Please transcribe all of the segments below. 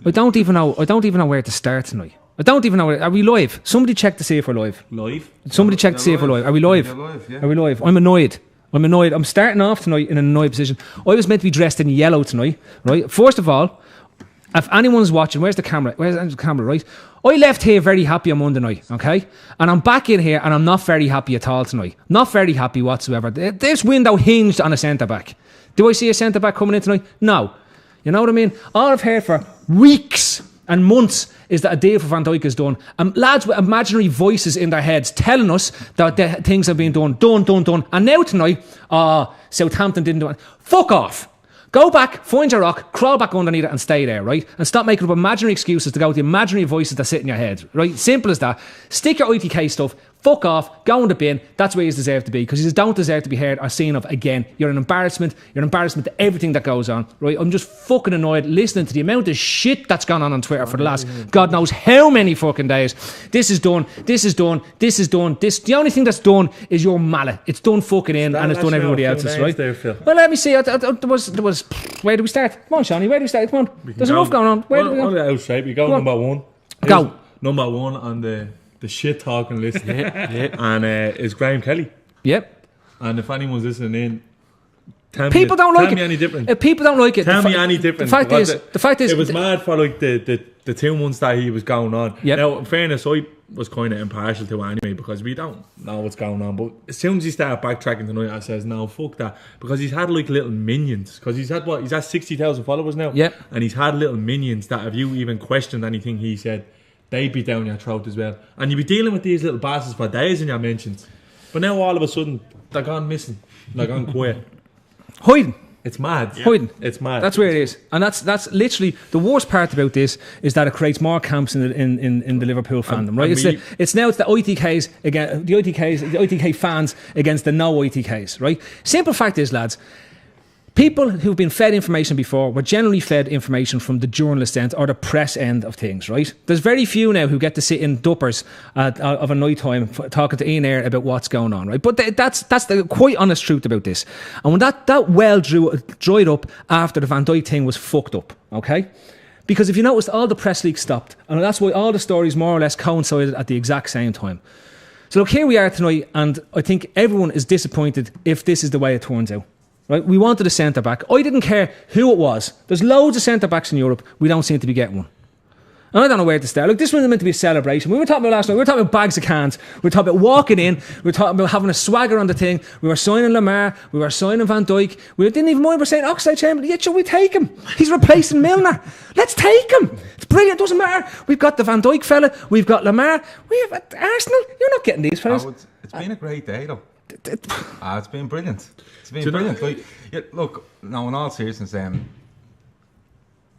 I don't even know where to start tonight. I don't even know. Are we live? Somebody check to see if we're live. Somebody check to see if we're live. Are we live? Are we live? I'm annoyed. I'm starting off tonight in an annoyed position. I was meant to be dressed in yellow tonight, right? First of all, if anyone's watching, where's the camera? Right? I left here very happy on Monday night, okay? And I'm back in here and I'm not very happy at all tonight. Not very happy whatsoever. This window hinged on a centre-back. Do I see a centre-back coming in tonight? No. You know what I mean? All I've heard for weeks and months is that a deal for Van Dijk is done. Lads with imaginary voices in their heads telling us that things have been done. And now tonight, Southampton didn't do it. Fuck off. Go back, find your rock, crawl back underneath it and stay there, right? And stop making up imaginary excuses to go with the imaginary voices that sit in your head, right? Simple as that. Stick your ITK stuff, fuck off, go in the bin. That's where you deserve to be, because you don't deserve to be heard or seen of again. You're an embarrassment. You're an embarrassment to everything that goes on, right? I'm just fucking annoyed listening to the amount of shit that's gone on Twitter for the last God knows how many fucking days. This is done. The only thing that's done is your mallet. It's done fucking in and it's done everybody else's, right? Well, let me see. There was. Where do we start? Come on, Shawnee. Where do we start? Come on. There's enough going on. Where do we go? Outside. We go number one. Go. Number one on the shit talking list. And it's Graham Kelly. Yep. And if anyone's listening in, tell me any different. If people don't like it, tell me any different. The fact is, it was mad for like the 2 months that he was going on. Yep. Now, in fairness, I was kind of impartial to it anyway, because we don't know what's going on. But as soon as he started backtracking tonight, I says, no, fuck that, because he's had like little minions. Because he's had 60,000 followers now. Yep. And he's had little minions that, if you even questioned anything he said, they'd be down your throat as well. And you'd be dealing with these little bastards for days in your mentions. But now all of a sudden, they're gone missing. They're gone quiet. Hiding. It's mad. Hiding. It's mad. That's where it is. And that's literally the worst part about this, is that it creates more camps in the Liverpool fandom, right? It's the ITKs again, the ITK fans against the no ITKs, right? Simple fact is, lads, people who've been fed information before were generally fed information from the journalist end or the press end of things, right? There's very few now who get to sit in duppers of a night time talking to Ian Eyre about what's going on, right? But that's the quite honest truth about this. And when that well dried up after the Van Dijk thing was fucked up, okay? Because if you noticed, all the press leaks stopped. And that's why all the stories more or less coincided at the exact same time. So look, here we are tonight, and I think everyone is disappointed if this is the way it turns out. Right, we wanted a centre-back. I didn't care who it was. There's loads of centre-backs in Europe. We don't seem to be getting one. And I don't know where to start. Look, this was meant to be a celebration. We were talking about last night. We were talking about bags of cans. We were talking about walking in. We were talking about having a swagger on the thing. We were signing Lamar. We were signing Van Dijk. We didn't even mind. We're saying Oxlade-Chamberlain. Yeah, sure, we take him. He's replacing Milner. Let's take him. It's brilliant. It doesn't matter. We've got the Van Dijk fella. We've got Lamar. We have Arsenal. You're not getting these fellas. It's been a great day, though. It's been brilliant. It's been brilliant. Like, look, now in all seriousness,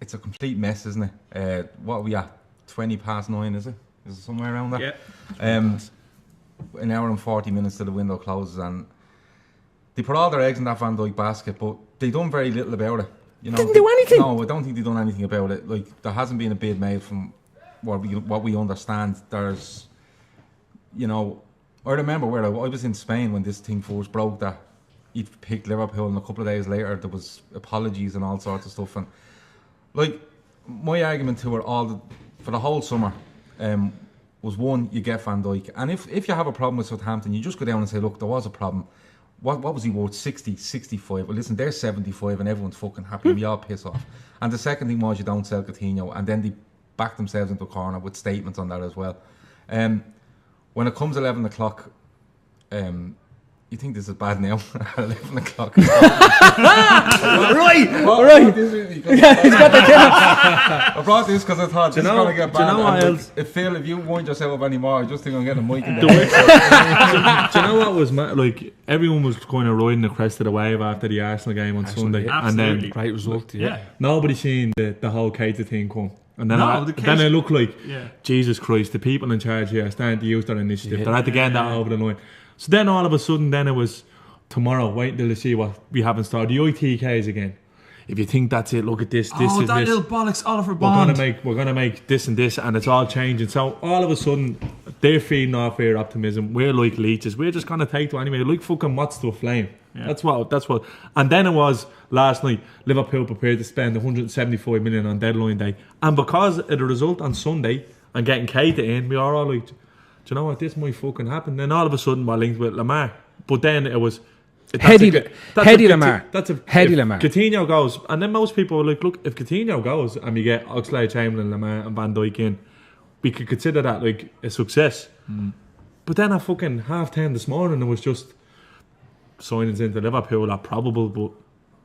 it's a complete mess, isn't it? What are we at? 9:20, is it? Is it somewhere around that? Yeah. An hour and 40 minutes till the window closes, and they put all their eggs in that Van Dijk basket, but they done very little about it. You know, didn't do anything. No, I don't think they done anything about it. Like, there hasn't been a bid made from what we understand. There's, you know, I remember where I was in Spain when this thing first broke, that he'd picked Liverpool, and a couple of days later there was apologies and all sorts of stuff. And like, my argument to it for the whole summer was, one, you get Van Dijk, and if you have a problem with Southampton, you just go down and say, look, there was a problem. What was he worth? 60, 65? Well, listen, they're 75 and everyone's fucking happy. We all piss off. And the second thing was, you don't sell Coutinho, and then they back themselves into a corner with statements on that as well. When it comes 11 o'clock, you think this is bad now? 11 o'clock. Right. He's got the camera. I brought this because I thought this is going to get bad. Do you know what else? If Phil, if you wind yourself up anymore, I just think I'm getting a mic in there. Do you know what was mad? Like, everyone was kind of riding the crest of the wave after the Arsenal game on Sunday. Absolutely. And then Great result, yeah. Nobody seen the whole Keita thing come. And then then it looked like, Jesus Christ, the people in charge here are starting to use their initiative. They're at to get that over the line. So then all of a sudden, then it was tomorrow, wait until they see what we have in store. The ITKs again. If you think that's it, look at this, this is that this. little bollocks Oliver Bond. We're gonna make this and this, and it's all changing. So all of a sudden, they're feeding off our optimism. We're like leeches. We're just gonna take to anyway. Like fucking what's to a flame. Yeah. That's what. And then it was last night. Liverpool prepared to spend 175 million on deadline day, and because of the result on Sunday and getting Keita in, we are all like, do you know what? This might fucking happen. Then all of a sudden we're linked with Lamar. But then it was Heady Lamar. That's a Heady Lamar. Coutinho goes, and then most people were like, look, if Coutinho goes and we get Oxlade-Chamberlain, Lamar, and Van Dijk in, we could consider that like a success. But then at fucking 10:30 this morning, it was just signings into Liverpool are probable, but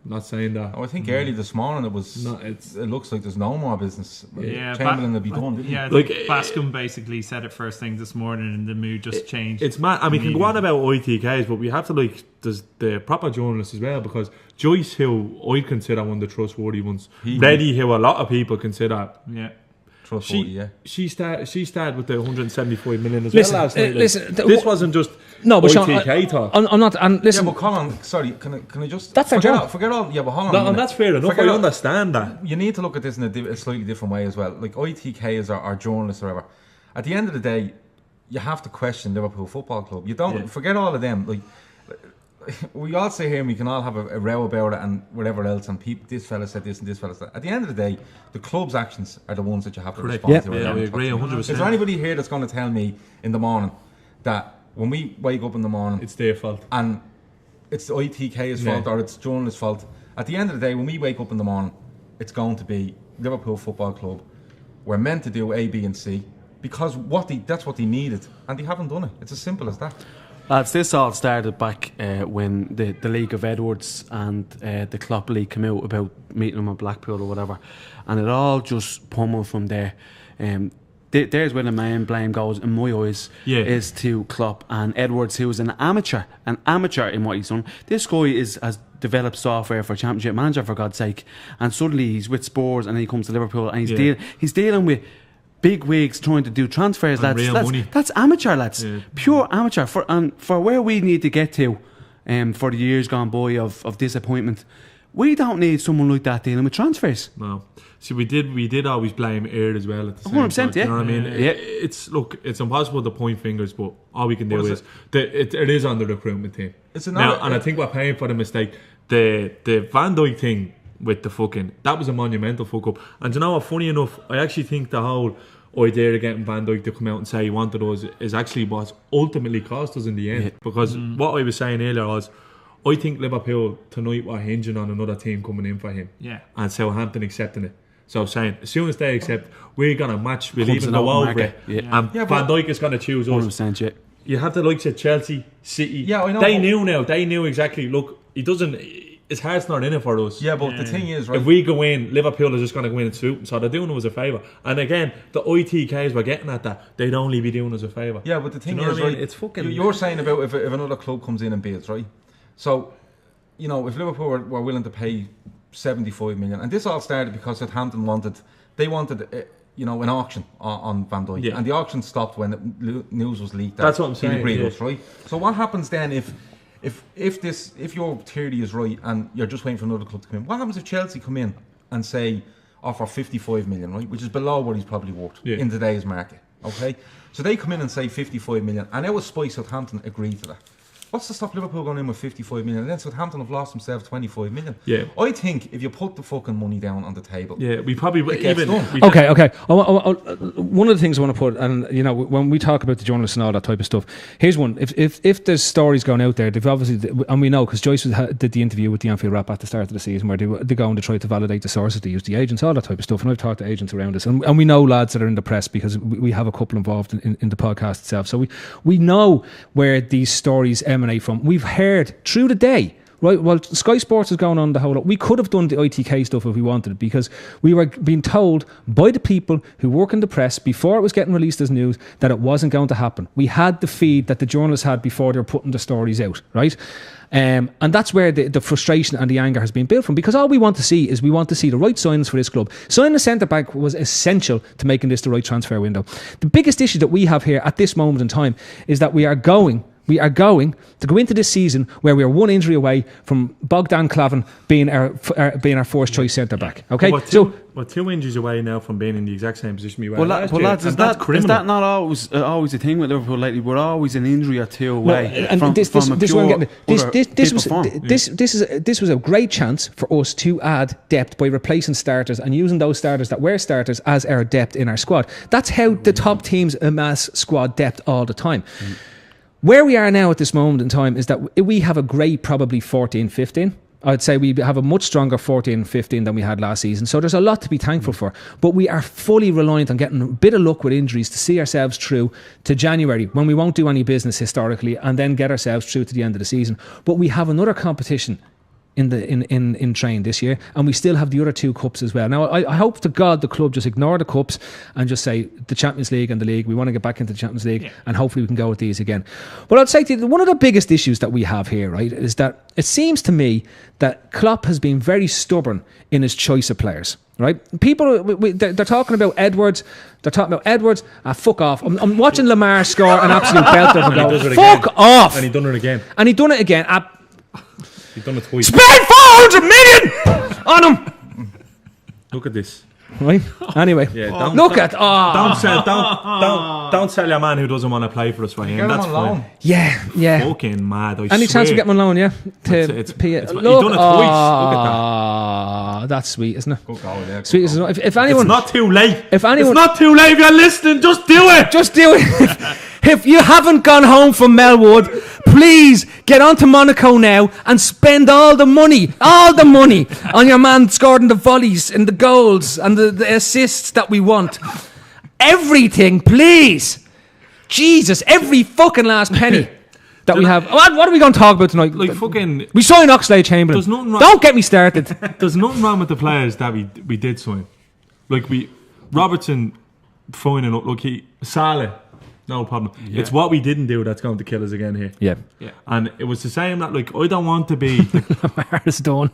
not saying that. I think early this morning it looks like there's no more business. Chamberlain will be done. Yeah, like Bascom basically said it first thing this morning, and the mood just changed. It's mad. And we can go on about ITKs, but we have to there's the proper journalists as well, because Joyce, who I consider one of the trustworthy ones, Reddy, who a lot of people consider she started with the 175 million as well last night. This wasn't just ITK talk. I'm not. And listen, yeah, but Colin, sorry, can I just that's forget all? Yeah, but hold on. And that's fair enough. I understand that. You need to look at this in a slightly different way as well. Like ITKs are journalists or whatever. At the end of the day, you have to question Liverpool Football Club. You don't forget all of them. Like we all sit here and we can all have a row about it and whatever else, and this fella said this and this fella said. At the end of the day, the club's actions are the ones that you have to respond to. Yeah, we agree 100%. Is there anybody here that's going to tell me in the morning that when we wake up in the morning, it's their fault and it's the ITK's fault or it's journalists' fault? At the end of the day, when we wake up in the morning, it's going to be Liverpool Football Club. We're meant to do A, B, and C because that's what they needed, and they haven't done it. It's as simple as that. Lads, this all started back when the League of Edwards and the Klopp League came out about meeting him at Blackpool or whatever, and it all just pummeled from there. There's where the main blame goes, in my eyes, is to Klopp and Edwards, who is an amateur in what he's done. This guy has developed software for Championship Manager, for God's sake, and suddenly he's with Spurs and then he comes to Liverpool and he's dealing with big wigs trying to do transfers, lads. That's amateur, lads. Pure amateur. For where we need to get to for the years gone by of disappointment, we don't need someone like that dealing with transfers. No. See, we did always blame Aird as well at the same 100%, time. You know what I mean? It's impossible to point fingers, but all we can do is it is on the recruitment team. And I think we're paying for the mistake. The Van Dijk thing with the fucking, that was a monumental fuck up. And you know what, funny enough, I actually think the whole idea of getting Van Dijk to come out and say he wanted us is actually what ultimately cost us in the end. Because what I was saying earlier was, I think Liverpool tonight were hinging on another team coming in for him. And Southampton accepting it. So I'm saying, as soon as they accept, we're going to match, we'll even go over it. And Van Dijk is going to choose us. 100%, You have to like say Chelsea, City. Yeah, I know. They knew exactly, look, he doesn't, his heart's not in it for us. Yeah, but the thing is, right, if we go in, Liverpool is just going to go in and swoop. So they're doing us a favour. And again, the ITKs were getting at that. They'd only be doing us a favour. Yeah, but the thing is, right, it's fucking. You're saying about if another club comes in and bids, right? So, you know, if Liverpool were willing to pay 75 million, and this all started because Southampton wanted an auction on Van Dijk, and the auction stopped when the news was leaked. That's what I'm saying. Right? So what happens then if your theory is right and you're just waiting for another club to come in? What happens if Chelsea come in and say offer 55 million, right, which is below what he's probably worth in today's market? Okay, so they come in and say 55 million, and our Spy Southampton agree to that. What's to stop Liverpool going in with 55 million? And then Southampton have lost themselves 25 million. Yeah. I think if you put the fucking money down on the table, we probably even. Okay. One of the things I want to put, and you know, when we talk about the journalists and all that type of stuff, here's one. If there's stories going out there, they've obviously, and we know because Joyce did the interview with the Anfield Wrap at the start of the season where they go on to try to validate the sources, they use the agents, all that type of stuff. And I've talked to agents around this, and we know lads that are in the press because we have a couple involved in the podcast itself. So we know where these stories emanate from. We've heard through the day, right? Well, Sky Sports is going on the whole lot. We could have done the ITK stuff if we wanted it, because we were being told by the people who work in the press before it was getting released as news that it wasn't going to happen. We had the feed that the journalists had before they were putting the stories out, right? And that's where the frustration and the anger has been built from, because all we want to see is the right signings for this club. Signing a centre-back was essential to making this the right transfer window. The biggest issue that we have here at this moment in time is that we are going We are going to go into this season where we are one injury away from Bogdan Klavan being our first choice centre back. Okay, we're 2 injuries away now from being in the exact same position we were. Well, lads, is that not always a thing with Liverpool lately? We're always an injury or two away from this was a great chance for us to add depth by replacing starters and using those starters that were starters as our depth in our squad. That's how the top teams amass squad depth all the time. Where we are now at this moment in time is that we have a great probably 14-15. I'd say we have a much stronger 14-15 than we had last season. So there's a lot to be thankful for. But we are fully reliant on getting a bit of luck with injuries to see ourselves through to January, when we won't do any business historically, and then get ourselves through to the end of the season. But we have another competition in train this year, and we still have the other 2 cups as well. Now I hope to God the club just ignore the cups and just say the Champions League and the league, we want to get back into the Champions League, and hopefully we can go with these again. But I'd say one of the biggest issues that we have here, right, is that it seems to me that Klopp has been very stubborn in his choice of players. Right, people they're talking about Edwards. They're talking about Edwards. Fuck off! I'm watching Lamar score an absolute belter of a goal. Fuck off! And he done it again. He's done it twice. Spend 400 million on him. Look at this. Right. Anyway, don't sell your man who doesn't want to play for us, Ryan. That's fine. Yeah. Fucking mad. Any chance we get him on loan? Yeah. He's done it twice. Look at that. That's sweet, isn't it? Good goal, yeah. Sweet. If anyone, it's not too late. It's not too late. If you're listening, just do it. Just do it. If you haven't gone home from Melwood, please get on to Monaco now and spend all the money on your man scoring the volleys and the goals and the assists that we want. Everything, please. Jesus, every fucking last penny that we have. What are we going to talk about tonight? We signed Oxlade-Chamberlain. There's nothing wrong. Don't get me started. There's nothing wrong with the players that we did sign. Robertson, fine enough. Salah. No problem. Yeah. It's what we didn't do that's going to kill us again here. Yeah. And it was the same that I don't want to be Lamar's done.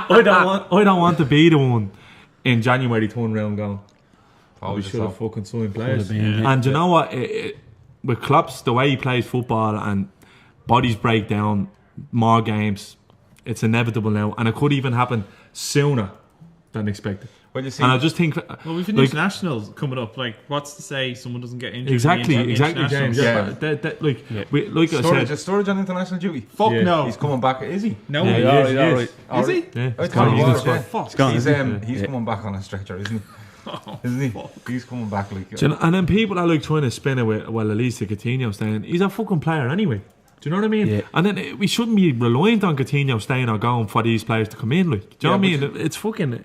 I don't want to be the one in January turn around going, we should have fucking signed players. And you know what? With Klopp's, the way he plays football and bodies break down, more games, it's inevitable now. And it could even happen sooner than expected. Well, you see, and I just think, we've internationals coming up. What's to say someone doesn't get injured? Exactly, James. Storage on international duty. Fuck no. He's coming back. Is he? No, is he? Yeah. He's coming back on a stretcher, isn't he? Isn't he? He's coming back and then people are trying to spin it with, at least Coutinho staying. He's a fucking player anyway. Do you know what I mean? Yeah. And then we shouldn't be reliant on Coutinho staying or going for these players to come in. Do you know what I mean? It's fucking.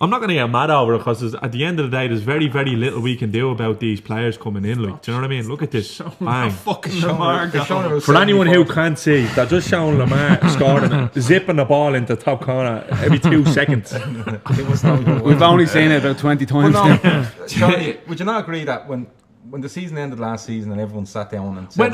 I'm not going to get mad over it because at the end of the day, there's very, very little we can do about these players coming in. Do you know what I mean? Look at this. Bang. Fucking Lamar. For anyone who can't see, they're just showing Lamar scoring, zipping the ball into the top corner every 2 seconds. We've only seen it about 20 times now. Charlie, would you not agree that when the season ended last season and everyone sat down and said,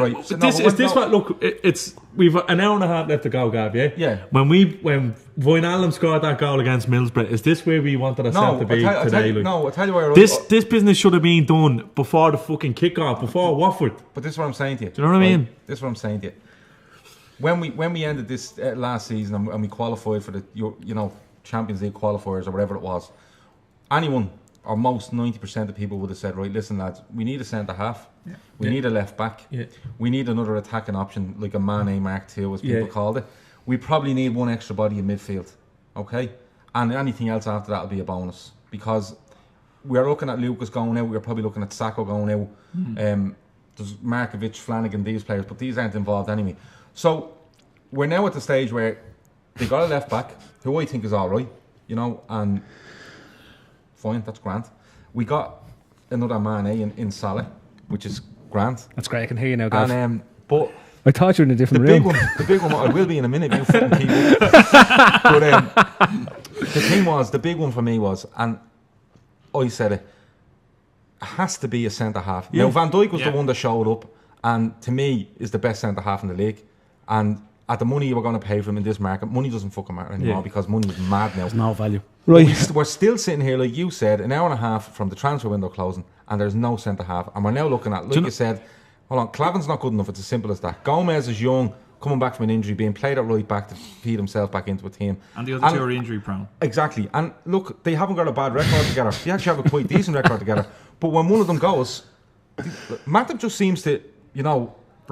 we've an hour and a half left to go, Gav, yeah? Yeah. When Wijnaldum scored that goal against Middlesbrough, is this where we wanted ourselves to be today? I'll tell you where this business should have been done before the fucking kick-off, before Watford. But this is what I'm saying to you. Do you know what I mean? This is what I'm saying to you. When we ended this last season and we qualified for the Champions League qualifiers or whatever it was, anyone or most 90% of people would have said, right, listen lads, we need a centre half, we need a left back, we need another attacking option like a Mane Mark II as people called it. We probably need one extra body in midfield, okay? And anything else after that will be a bonus, because we're looking at Lucas going out, we're probably looking at Sacco going out, there's Markovic, Flanagan, these players, but these aren't involved anyway. So we're now at the stage where they got a left back who I think is alright, and fine, that's grand. We got another Mane in Salah, which is grand. That's great, I can hear you now, Gav. And but I thought you were in a different room. The big one, I will be in a minute, you fucking people. But the big one for me was, and I said it has to be a centre half. Now Van Dijk was the one that showed up, and to me is the best centre half in the league. And at the money you were going to pay for him in this market, money doesn't fucking matter anymore because money is mad now. There's no value. Right. We're still sitting here, like you said, an hour and a half from the transfer window closing, and there's no centre half. And we're now looking at, like you said, Hold on, Clavin's not good enough. It's as simple as that. Gomez is young, coming back from an injury, being played at right back to feed himself back into a team. And the other two are injury prone. Exactly. And look, they haven't got a bad record together. They actually have a quite decent record together. But when one of them goes, Matip just seems to,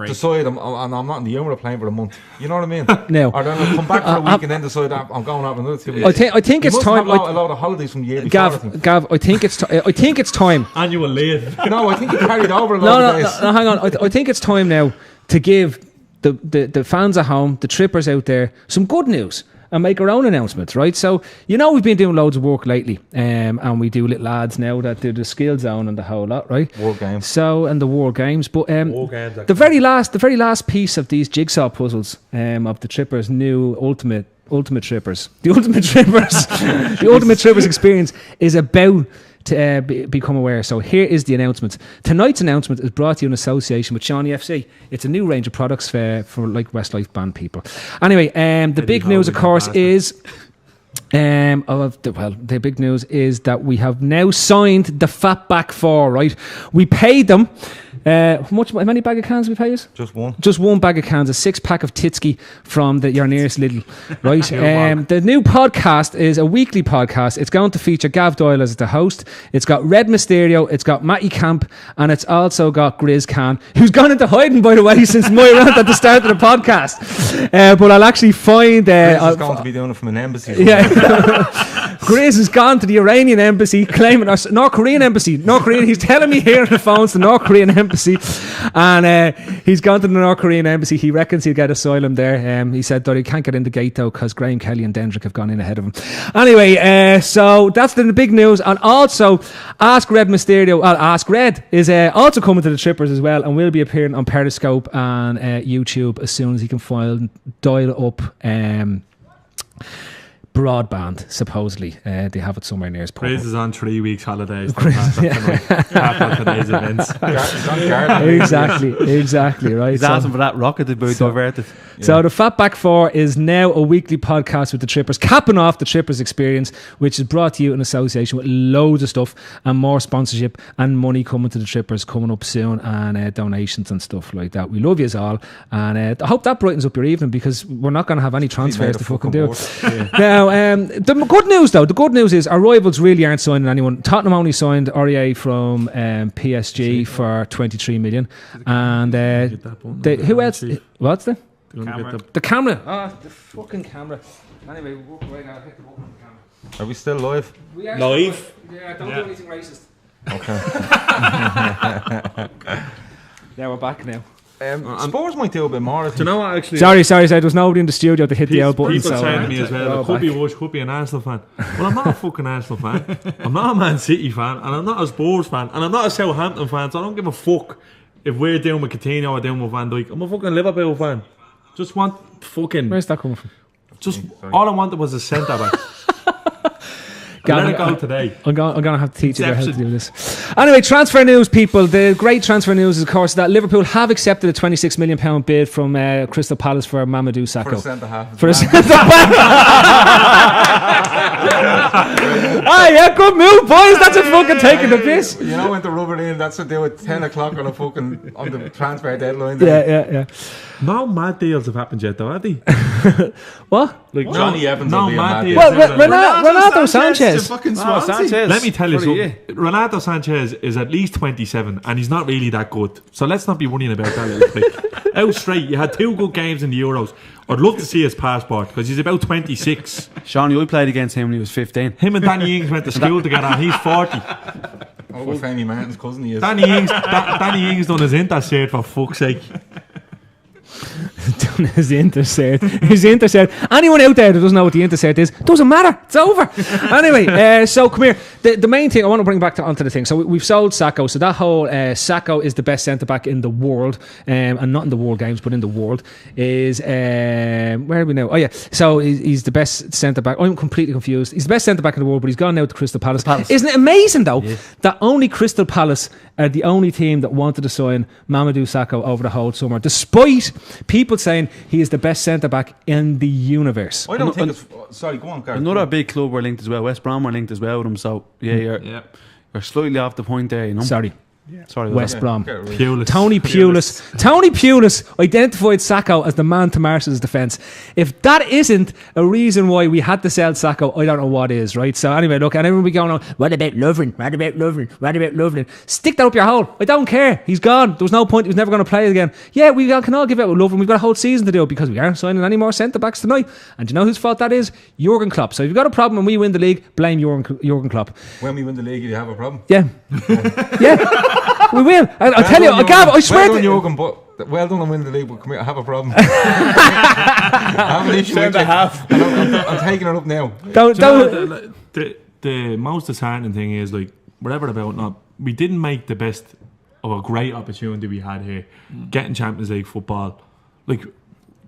decide, and I'm not in the humour of playing for a month. You know what I mean? No. Or then I'll come back for a week and then decide I'm going out another 2 weeks. I think it's time. A lot of holidays from the year before. Gav, I think it's time. Annual leave. No, I think you carried over a lot of days. No, hang on. I think it's time now to give the fans at home, the trippers out there, some good news and make our own announcements, right? So, we've been doing loads of work lately, and we do little ads now that do the skill zone and the whole lot, right? World Games. So, and the World Games. But World Games, the very last piece of these jigsaw puzzles of the Trippers' new Ultimate Trippers. The Ultimate Trippers. The Ultimate Trippers experience is about to become aware. So here is the announcement. Tonight's announcement is brought to you in association with Shawnee FC. It's a new range of products for like Westlife band people. Anyway, the big news, of course, is the big news is that we have now signed the Fatback 4. Right, we paid them. How many bag of cans we pay us? Just one. Just one bag of cans, a 6-pack of Titsky from your nearest Lidl. Right. The new podcast is a weekly podcast. It's going to feature Gav Doyle as the host. It's got Red Mysterio, it's got Matty Camp, and it's also got Grizz Khan, who's gone into hiding, by the way, since my rant at the start of the podcast. But I'll actually find... Grizz is going to be doing it from an embassy. Yeah. Grizz has gone to the Iranian embassy, claiming North Korean embassy. He's telling me here on the phone it's the North Korean embassy, and he's gone to the North Korean embassy. He reckons he'll get asylum there. He said that he can't get in the gate though because Graham Kelly and Dendrick have gone in ahead of him. Anyway, so that's the big news. And also, Ask Red is also coming to the Trippers as well, and will be appearing on Periscope and YouTube as soon as he can dial up. Broadband, supposedly. They have it somewhere near his pub. Chris is on 3 weeks holidays. After today's events. Exactly, right. He's asking for that rocket to be diverted. So the Fatback 4 is now a weekly podcast with the Trippers, capping off the Trippers experience, which is brought to you in association with loads of stuff and more sponsorship and money coming to the Trippers coming up soon, and donations and stuff like that. We love you all, and I hope that brightens up your evening, because we're not going to have any transfers to fucking do. Now, the good news though, is our rivals really aren't signing anyone. Tottenham only signed Aurier from PSG for 23 million, and who else? What's the camera? The fucking camera. Anyway, we'll walk right now. Hit the button on the camera. Are we still live? We are live? Yeah, don't do anything racist. Okay. Yeah, we're back now. Spurs might do a bit more. Do you know what, actually? Sorry. There was nobody in the studio to hit the L button. People saying to me as well, could be Rush, could be an Arsenal fan. Well, I'm not a fucking Arsenal fan. I'm not a Man City fan, and I'm not a Spurs fan, and I'm not a Southampton fan, so I don't give a fuck if we're doing with Coutinho or doing with Van Dijk. I'm a fucking Liverpool fan. Just want fucking... Where's that coming from? All I wanted was a centre back. Let it go today. I'm going to have to teach you how to do this. Anyway, transfer news, people. The great transfer news is, of course, that Liverpool have accepted a £26 million bid from Crystal Palace for Mamadou Sakho. For a centre-half. Yeah, good move, boys. That's a fucking taking the piss. You know when to rub it in, that's to do at 10 o'clock on the transfer deadline. Yeah. No mad deals have happened yet, though, have they? What? Like Johnny Evans. No mad deals. Well, Renato Sanchez. Sanchez. Let me tell you something. Renato Sanchez is at least 27, and he's not really that good. So let's not be worrying about that little prick. Out straight, you had 2 good games in the Euros. I'd love to see his passport, because he's about 26. Shawnee, I played against him when he was 15. Him and Danny Ings went to school together, and he's 40. Oh, with Fanny Martin's cousin he is. Danny Ings done his intercert, for fuck's sake. Done his intercert. Anyone out there that doesn't know what the intercert is, doesn't matter. It's over. Anyway, so come here. The main thing I want to bring back onto the thing. So we've sold Sakho. So that whole Sakho is the best centre back in the world, and not in the World Games, but in the world. Is where are we now? Oh yeah. So he's the best centre back. I'm completely confused. He's the best centre back in the world, but he's gone now to Crystal Palace. Isn't it amazing though that only Crystal Palace are the only team that wanted to sign Mamadou Sakho over the whole summer, despite people saying he is the best centre back in the universe. I don't think it's... Sorry, go on, Gareth. Another big club were linked as well. West Brom were linked as well with him. So, you're slightly off the point there, you know. Sorry. Sorry, West Brom. Pulis. Tony Pulis identified Sacco as the man to Marshall's defence. If that isn't a reason why we had to sell Sacco, I don't know what is, right? So anyway, look, and everyone be going on, what about Lovren? Stick that up your hole. I don't care. He's gone. There was no point. He was never going to play again. Yeah, we can all give out with Lovren. We've got a whole season to do it because we aren't signing any more centre-backs tonight. And do you know whose fault that is? Jurgen Klopp. So if you've got a problem when we win the league, blame Jurgen Klopp. When we win the league, you have a problem. Yeah. Yeah. We will. I'll tell you, Gav, I swear well to done, Jürgen, but well done on winning the league, but come here, I have a problem. I have an issue with you. I'm taking it up now. The most disheartening thing is, like, whatever about not, we didn't make the best of a great opportunity we had here, getting Champions League football. Like,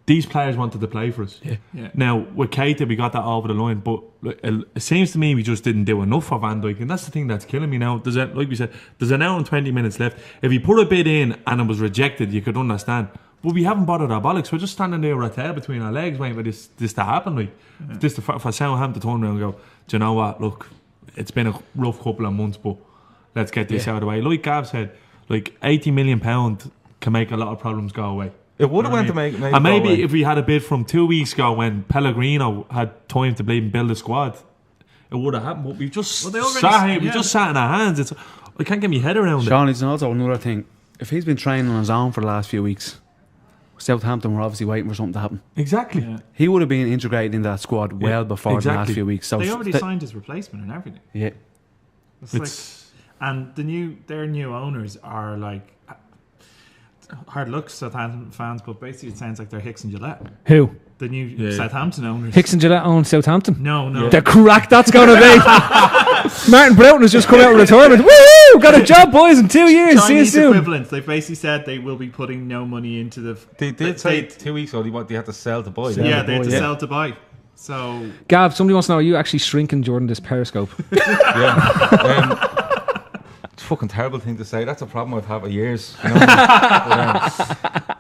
these players wanted to play for us. Yeah. Now, with Keita, we got that over the line, but it seems to me we just didn't do enough for Van Dijk, and that's the thing that's killing me now. Like we said, there's an hour and 20 minutes left. If you put a bid in and it was rejected, you could understand. But we haven't bothered our bollocks. We're just standing there with our tail between our legs waiting for this to happen. Like, this for Southampton to turn around and go, do you know what? Look, it's been a rough couple of months, but let's get this out of the way. Like Gav said, like £80 million can make a lot of problems go away. It would have went to make and maybe if we had a bid from 2 weeks ago when Pellegrino had time to build a squad, it would have happened. But we just sat here, we just sat in our hands. I can't get my head around Sean, it's also another thing. If he's been training on his own for the last few weeks, Southampton were obviously waiting for something to happen. Exactly. Yeah. He would have been integrated in that squad well before the last few weeks. So they already signed his replacement and everything. Yeah. And their new owners are like, hard looks Southampton fans, but basically it sounds like they're Hicks and Gillette. Who? The new Southampton owners. Hicks and Gillette own Southampton? No. The crack that's going to be. Martin Broughton has just come out of retirement. Woo! Got a job, boys, in 2 years. See you soon. Equivalent. They basically said they will be putting no money into the... They did say 2 weeks ago they had to sell to buy. Yeah, they had to sell to buy. So... Gav, somebody wants to know, are you actually shrinking during this Periscope? Yeah. It's a fucking terrible thing to say. That's a problem I've had for years. You know?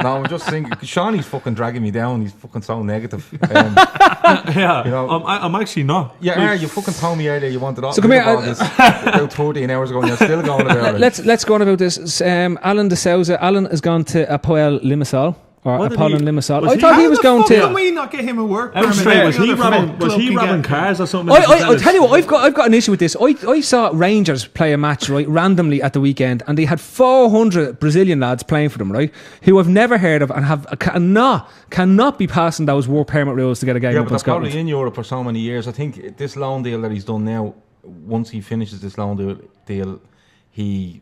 No, I'm just thinking, Shawnee's fucking dragging me down. He's fucking so negative. Yeah, you know, I'm actually not. Yeah, you fucking told me earlier you wanted so come here, this about 13 hours ago and you're still going about it. Let's go on about this. Alan de Souza. Alan has gone to Apoel Limassol. Or Apollon Limassol. I thought he was going to... Can we not get him a work permit? Was he robbing cars or something? I'll tell you what, I've got an issue with this. I saw Rangers play a match, right, randomly at the weekend, and they had 400 Brazilian lads playing for them, right, who I've never heard of and cannot be passing those work permit rules to get a game up in Scotland. Probably in Europe for so many years. I think this loan deal that he's done now, once he finishes this loan deal, he's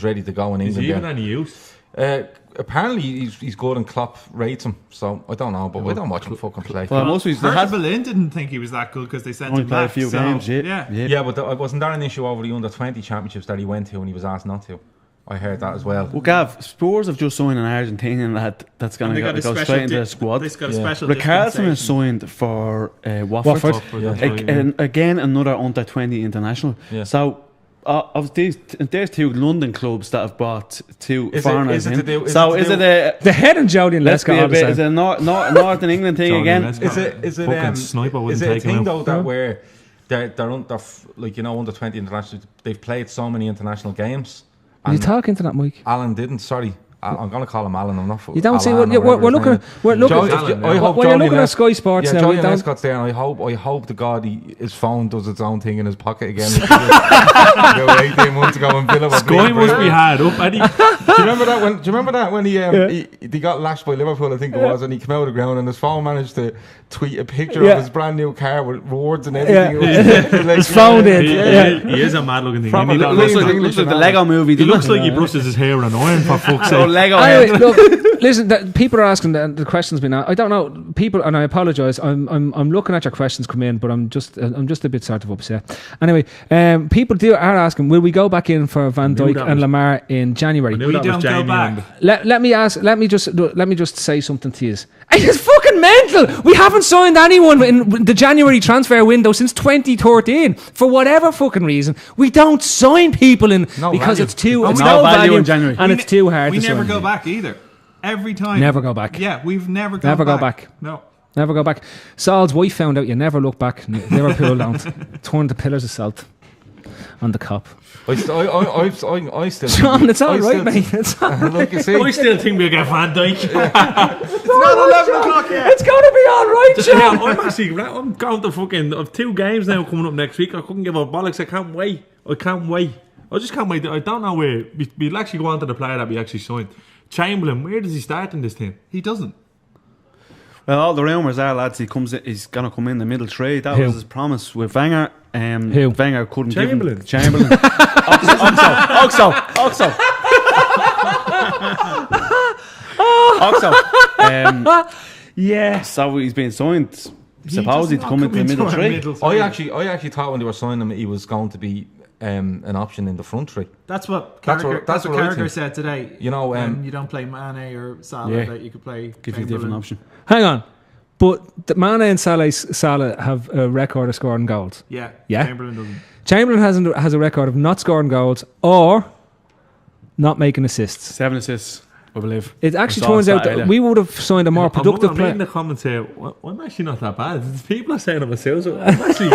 ready to go in England. Is he even any use? Apparently he's good and Klopp rates him, so I don't know, but we don't watch him fucking play. Well, most of Berlin didn't think he was that good because they sent him back a few games. Yeah, but wasn't there an issue over the under-20 championships that he went to and he was asked not to? I heard that as well. Well, Gav, Spurs have just signed an Argentinian lad that's going to go straight into the squad. Richarlison is signed for Watford. Again, another under-20 international. Yeah. So of there's 2 London clubs that have bought 2 foreigners in. Is it the Head and Jody and Lescott? Is it a Northern England thing again? Is it a thing though that where they're under, like, you know, under 20 international? They've played so many international games. Are you talking to that, Mike? Alan didn't. Sorry. I'm going to call him Alan. I'm not. You don't see. We're looking. We're looking at Sky Sports now. Johnny Lescott's there, and I hope to God his phone does its own thing in his pocket again. 18 months ago when Villa was Sky must be hard up, Eddie. Do you remember that when he got lashed by Liverpool? I think it was, and he came out of the ground, and his phone managed to tweet a picture of his brand new car with rewards and everything. His phone did. He is a mad looking thing. Looks like the Lego movie. He looks like he brushes his hair on iron, for fuck's sake. Lego. Anyway, look, listen. People are asking the questions been. I don't know people, and I apologise. I'm looking at your questions come in, but I'm just a bit sort of upset. Anyway, people are asking, will we go back in for Van Dijk and Lamar in January? We don't go back. Let me just say something to you. It's fucking mental. We haven't signed anyone in the January transfer window since 2013 for whatever fucking reason. We don't sign people in because it's too no value in January and it's too hard. We to never sign. go back either. Every time. Never go back. Yeah, we've never go back. No. Never go back. Saul's wife found out you never look back. Liverpool don't. Turn to pillars of salt. on the cop. I still. Sean, it's all right, mate. It's all right. Look, you see, I still think we'll get Van Dijk. it's not 11 o'clock yet. It's going to be all right, Sean. I'm going to fucking. I've 2 games now coming up next week. I couldn't give up bollocks. I can't wait. I just can't wait. I don't know where we'll actually go on to the player that we actually signed. Chamberlain, where does he start in this team? He doesn't. Well, all the rumours are, lads, he's going to come in the middle three. That Who? was his promise with Wenger. Who? Wenger couldn't Chamberlain. give him... Chamberlain. Oxo. Yeah. So he's been signed, supposedly, to come into the middle three. I actually thought when they were signing him, he was going to be an option in the front three. That's what That's Carragher, what I Carragher think. said today. You know, you don't play Mane or Salah, Yeah. that you could play Give you a different option. Hang on. But the Mane and Salah have a record of scoring goals. Yeah. Yeah. Chamberlain doesn't. Chamberlain has a record of not scoring goals or not making assists. 7 assists, I believe. It actually I saw turns out Saturday. that we would have signed a more productive I'm player. reading the comments here. I'm actually not that bad. People are saying I'm a sales. I'm actually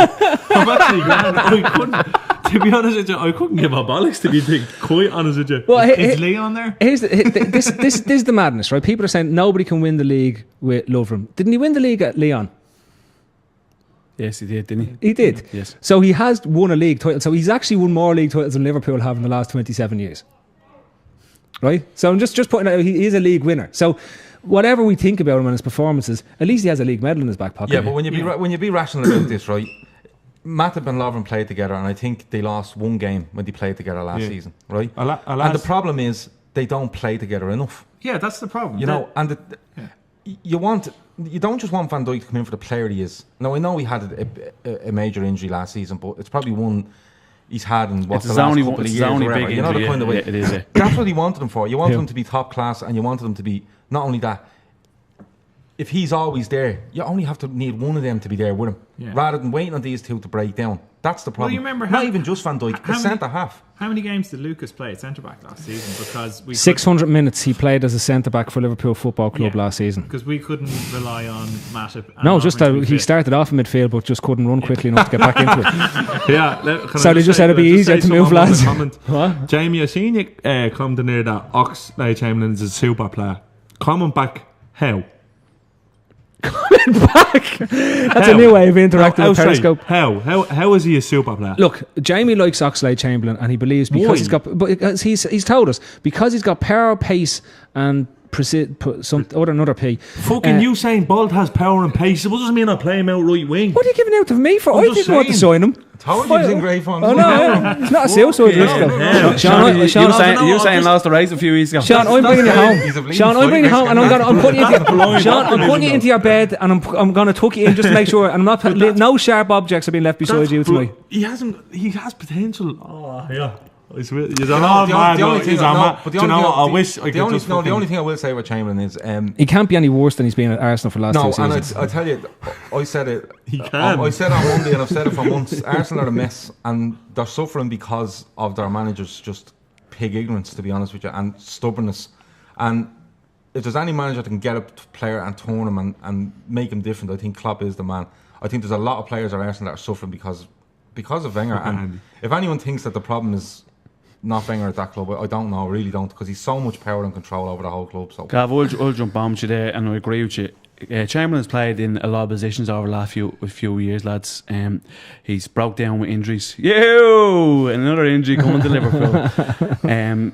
grand. I couldn't. To be honest with you, I couldn't give a bollocks, to be quite honest with you. Well, Is Leon there? Here's this is the madness, right? People are saying nobody can win the league with Lovren. Didn't he win the league at Lyon? Yes, he did, didn't he? He did. Yes. So he has won a league title. So he's actually won more league titles than Liverpool have in the last 27 years. Right? So I'm just putting out, he is a league winner. So whatever we think about him and his performances, at least he has a league medal in his back pocket. Yeah, but when you be rational about this, right? Matip and Lovren played together, and I think they lost 1 game when they played together last season, right? And the problem is they don't play together enough. Yeah, that's the problem. You know, and you don't just want Van Dijk to come in for the player he is. Now, I know he had a major injury last season, but it's probably one he's had in what's the last couple of years. Whatever. Big You know the injury, kind of way. it is. Yeah. That's what he wanted him for. You wanted him to be top class, and you wanted him to be not only that. If he's always there, you only have to need one of them to be there with him, rather than waiting on these two to break down. That's the problem. Well, you remember not even just Van Dijk, the centre half. How many games did Lucas play at centre back last season? Because we 600 minutes he played as a centre back for Liverpool Football Club last season. Because we couldn't rely on Matip. No, just that he started off in midfield, but just couldn't run quickly enough to get back into it. Yeah. So they just said it'd be easier to move, lads. What? Jamie, I seen you come to near that Oxlade-Chamberlain is a super player. Coming back, how? Back. That's a new way of interacting with Periscope. How is he a super player? Look, Jamie likes Oxlade-Chamberlain, and he believes because he's told us because he's got power, pace, and another P. Fucking Usain Bolt has power and pace. It doesn't mean I play him out right wing. What are you giving out to me for? I didn't want to sign him. Told you he was in great form. Oh no, it's not a suicide risk. Sean, You saying lost the race a few weeks ago. Sean, I'm bringing you home. Sean, I'm bringing you home, and I'm putting you into your bed, and I'm going to tuck you in just to make sure. And I'm not no sharp objects have been left beside you tonight. He has potential. Oh yeah. The only thing I will say about Chamberlain is he can't be any worse than he's been at Arsenal for the last 2 seasons. And I tell you, I said it. He can. I said it on Monday, and I've said it for months. Arsenal are a mess, and they're suffering because of their managers' just pig ignorance, to be honest with you, and stubbornness. And if there's any manager that can get a player and turn him and make him different, I think Klopp is the man. I think there's a lot of players at Arsenal that are suffering because of Wenger. And if anyone thinks that the problem is not Wenger at that club, I don't know, I really don't, because he's so much power and control over the whole club. So Gav, I'll jump on with you there, and I agree with you. Chamberlain's played in a lot of positions over the last few years, lads. He's broke down with injuries. Another injury coming to Liverpool.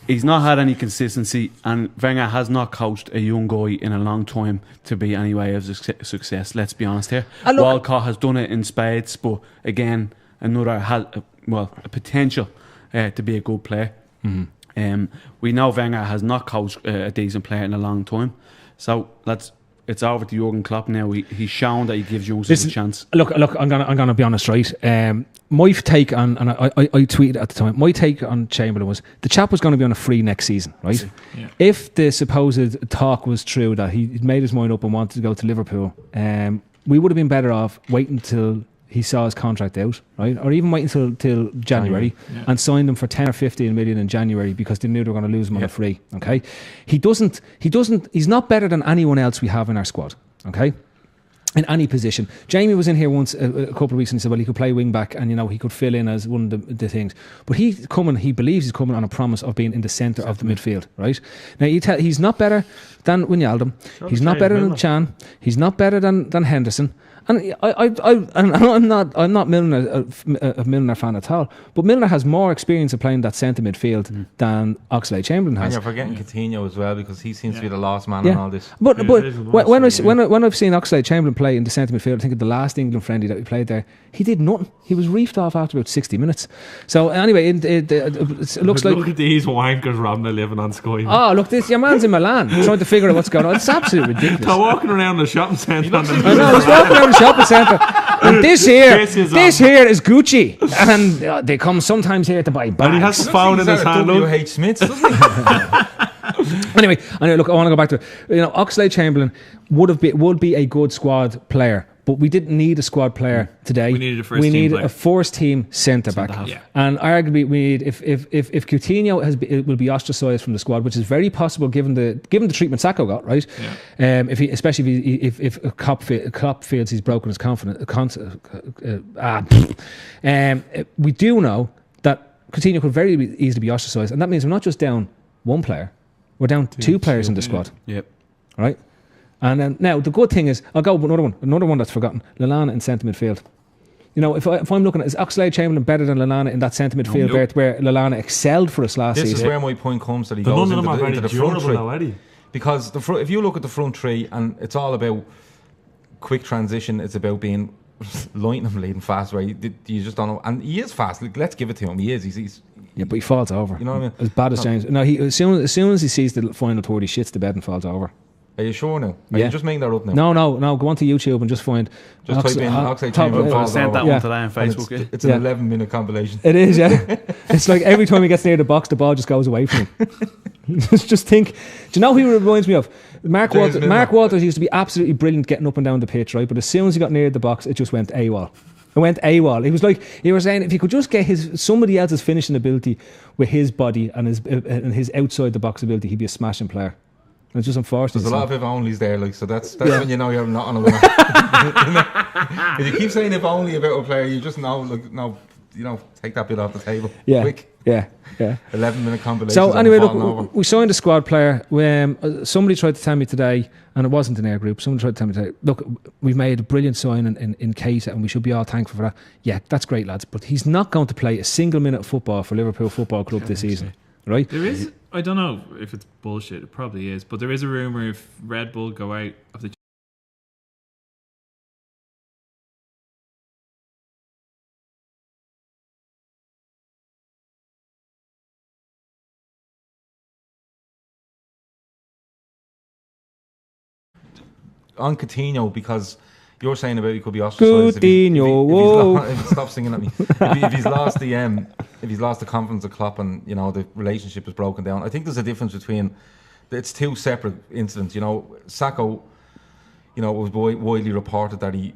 He's not had any consistency, and Wenger has not coached a young guy in a long time to be any way of success. Let's be honest here. Walcott has done it in spades, but again, another has a potential to be a good player. Mm-hmm. We know Wenger has not coached a decent player in a long time, so it's over to Jurgen Klopp now. He's shown that he gives youngsters a chance. Look, I'm gonna be honest, right? My take on, and I tweeted at the time, my take on Chamberlain was the chap was going to be on a free next season, right? Yeah. If the supposed talk was true that he made his mind up and wanted to go to Liverpool, we would have been better off waiting till he saw his contract out, right? Or even waiting till January and signed him for 10 or 15 million in January because they knew they were going to lose him on a free, okay? He's not better than anyone else we have in our squad, okay? in any position. Jamie was in here once a couple of weeks and he said, well, he could play wing back and, you know, he could fill in as one of the things. But he believes he's coming on a promise of being in the centre of the midfield, right? Now, he's not better than Wijnaldum. He's not better than Chan. He's not better than Henderson. And I'm not Milner, a Milner fan at all. But Milner has more experience of playing that centre midfield than Oxlade-Chamberlain has. And you're forgetting Coutinho as well, because he seems to be the last man in all this. But when I've seen Oxlade-Chamberlain play in the centre midfield, I think at the last England friendly that we played there, he did nothing. He was reefed off after about 60 minutes. So anyway, it looks like... Look at these wankers robbing a living on Sky. Oh, look, your man's in Milan trying to figure out what's going on. It's absolutely ridiculous. They're walking around the shopping centre. I know, he's walking around the shopping centre. And this here is Gucci. And they come sometimes here to buy bags. And he has a phone in his hand. W.H. Smith, doesn't he? Anyway, look, I want to go back to it. You know, Oxlade-Chamberlain would be a good squad player, but we didn't need a squad player today. We needed a first team centre back. Yeah. And arguably, we need if Coutinho will be ostracised from the squad, which is very possible given the treatment Sacco got, right? Yeah. If Klopp feels he's broken his confidence. We do know that Coutinho could very easily be ostracised, and that means we're not just down one player. We're down two players in the squad. Yep. Right? And then now the good thing is, I'll go with another one that's forgotten. Lallana in centre midfield. You know, if I'm looking at, is Oxlade-Chamberlain better than Lallana in that centre midfield where Lallana excelled for us last season? This is where my point comes, that he goes into the front three. Already. Because if you look at the front three, and it's all about quick transition, it's about being lightning leading fast, where you just don't know. And he is fast. Like, let's give it to him. He is. He's yeah, but he falls over. You know what I mean? As bad as James. No, as soon as he sees the final third, he shits the bed and falls over. Are you sure now? Are you just making that up now? No. Go onto YouTube and just find. Just type in Oxlade-Chamberlain falls over. I sent that one today on Facebook. It's an 11-minute compilation. It is, yeah. It's like every time he gets near the box, the ball just goes away from him. Just think. Do you know who he reminds me of? Mark Walters used to be absolutely brilliant getting up and down the pitch, right? But as soon as he got near the box, it just went AWOL. It went AWOL. He was like, he was saying, if he could just get somebody else's finishing ability with his body and his outside the box ability, he'd be a smashing player. And it's just unfortunate. There's a lot of if onlys there, like, so that's when you know you're not on a winner. If you keep saying if only about a player, you just know, like, no, you know, take that bit off the table. Yeah. Quick. Yeah. 11-minute compilation. So anyway, look, we signed a squad player. Somebody tried to tell me today, and it wasn't in our group, someone tried to tell me today, look, we've made a brilliant sign in Keita, and we should be all thankful for that. Yeah, that's great, lads, but he's not going to play a single minute of football for Liverpool Football Club this season, right? There is, I don't know if it's bullshit, it probably is, but there is a rumour if Red Bull go out of the on Coutinho, because you're saying about he could be ostracised. Coutinho, stop singing at me. if he's lost the confidence of Klopp, and you know the relationship is broken down. I think there's a difference between. It's two separate incidents. You know, Sacco, you know, it was widely reported that he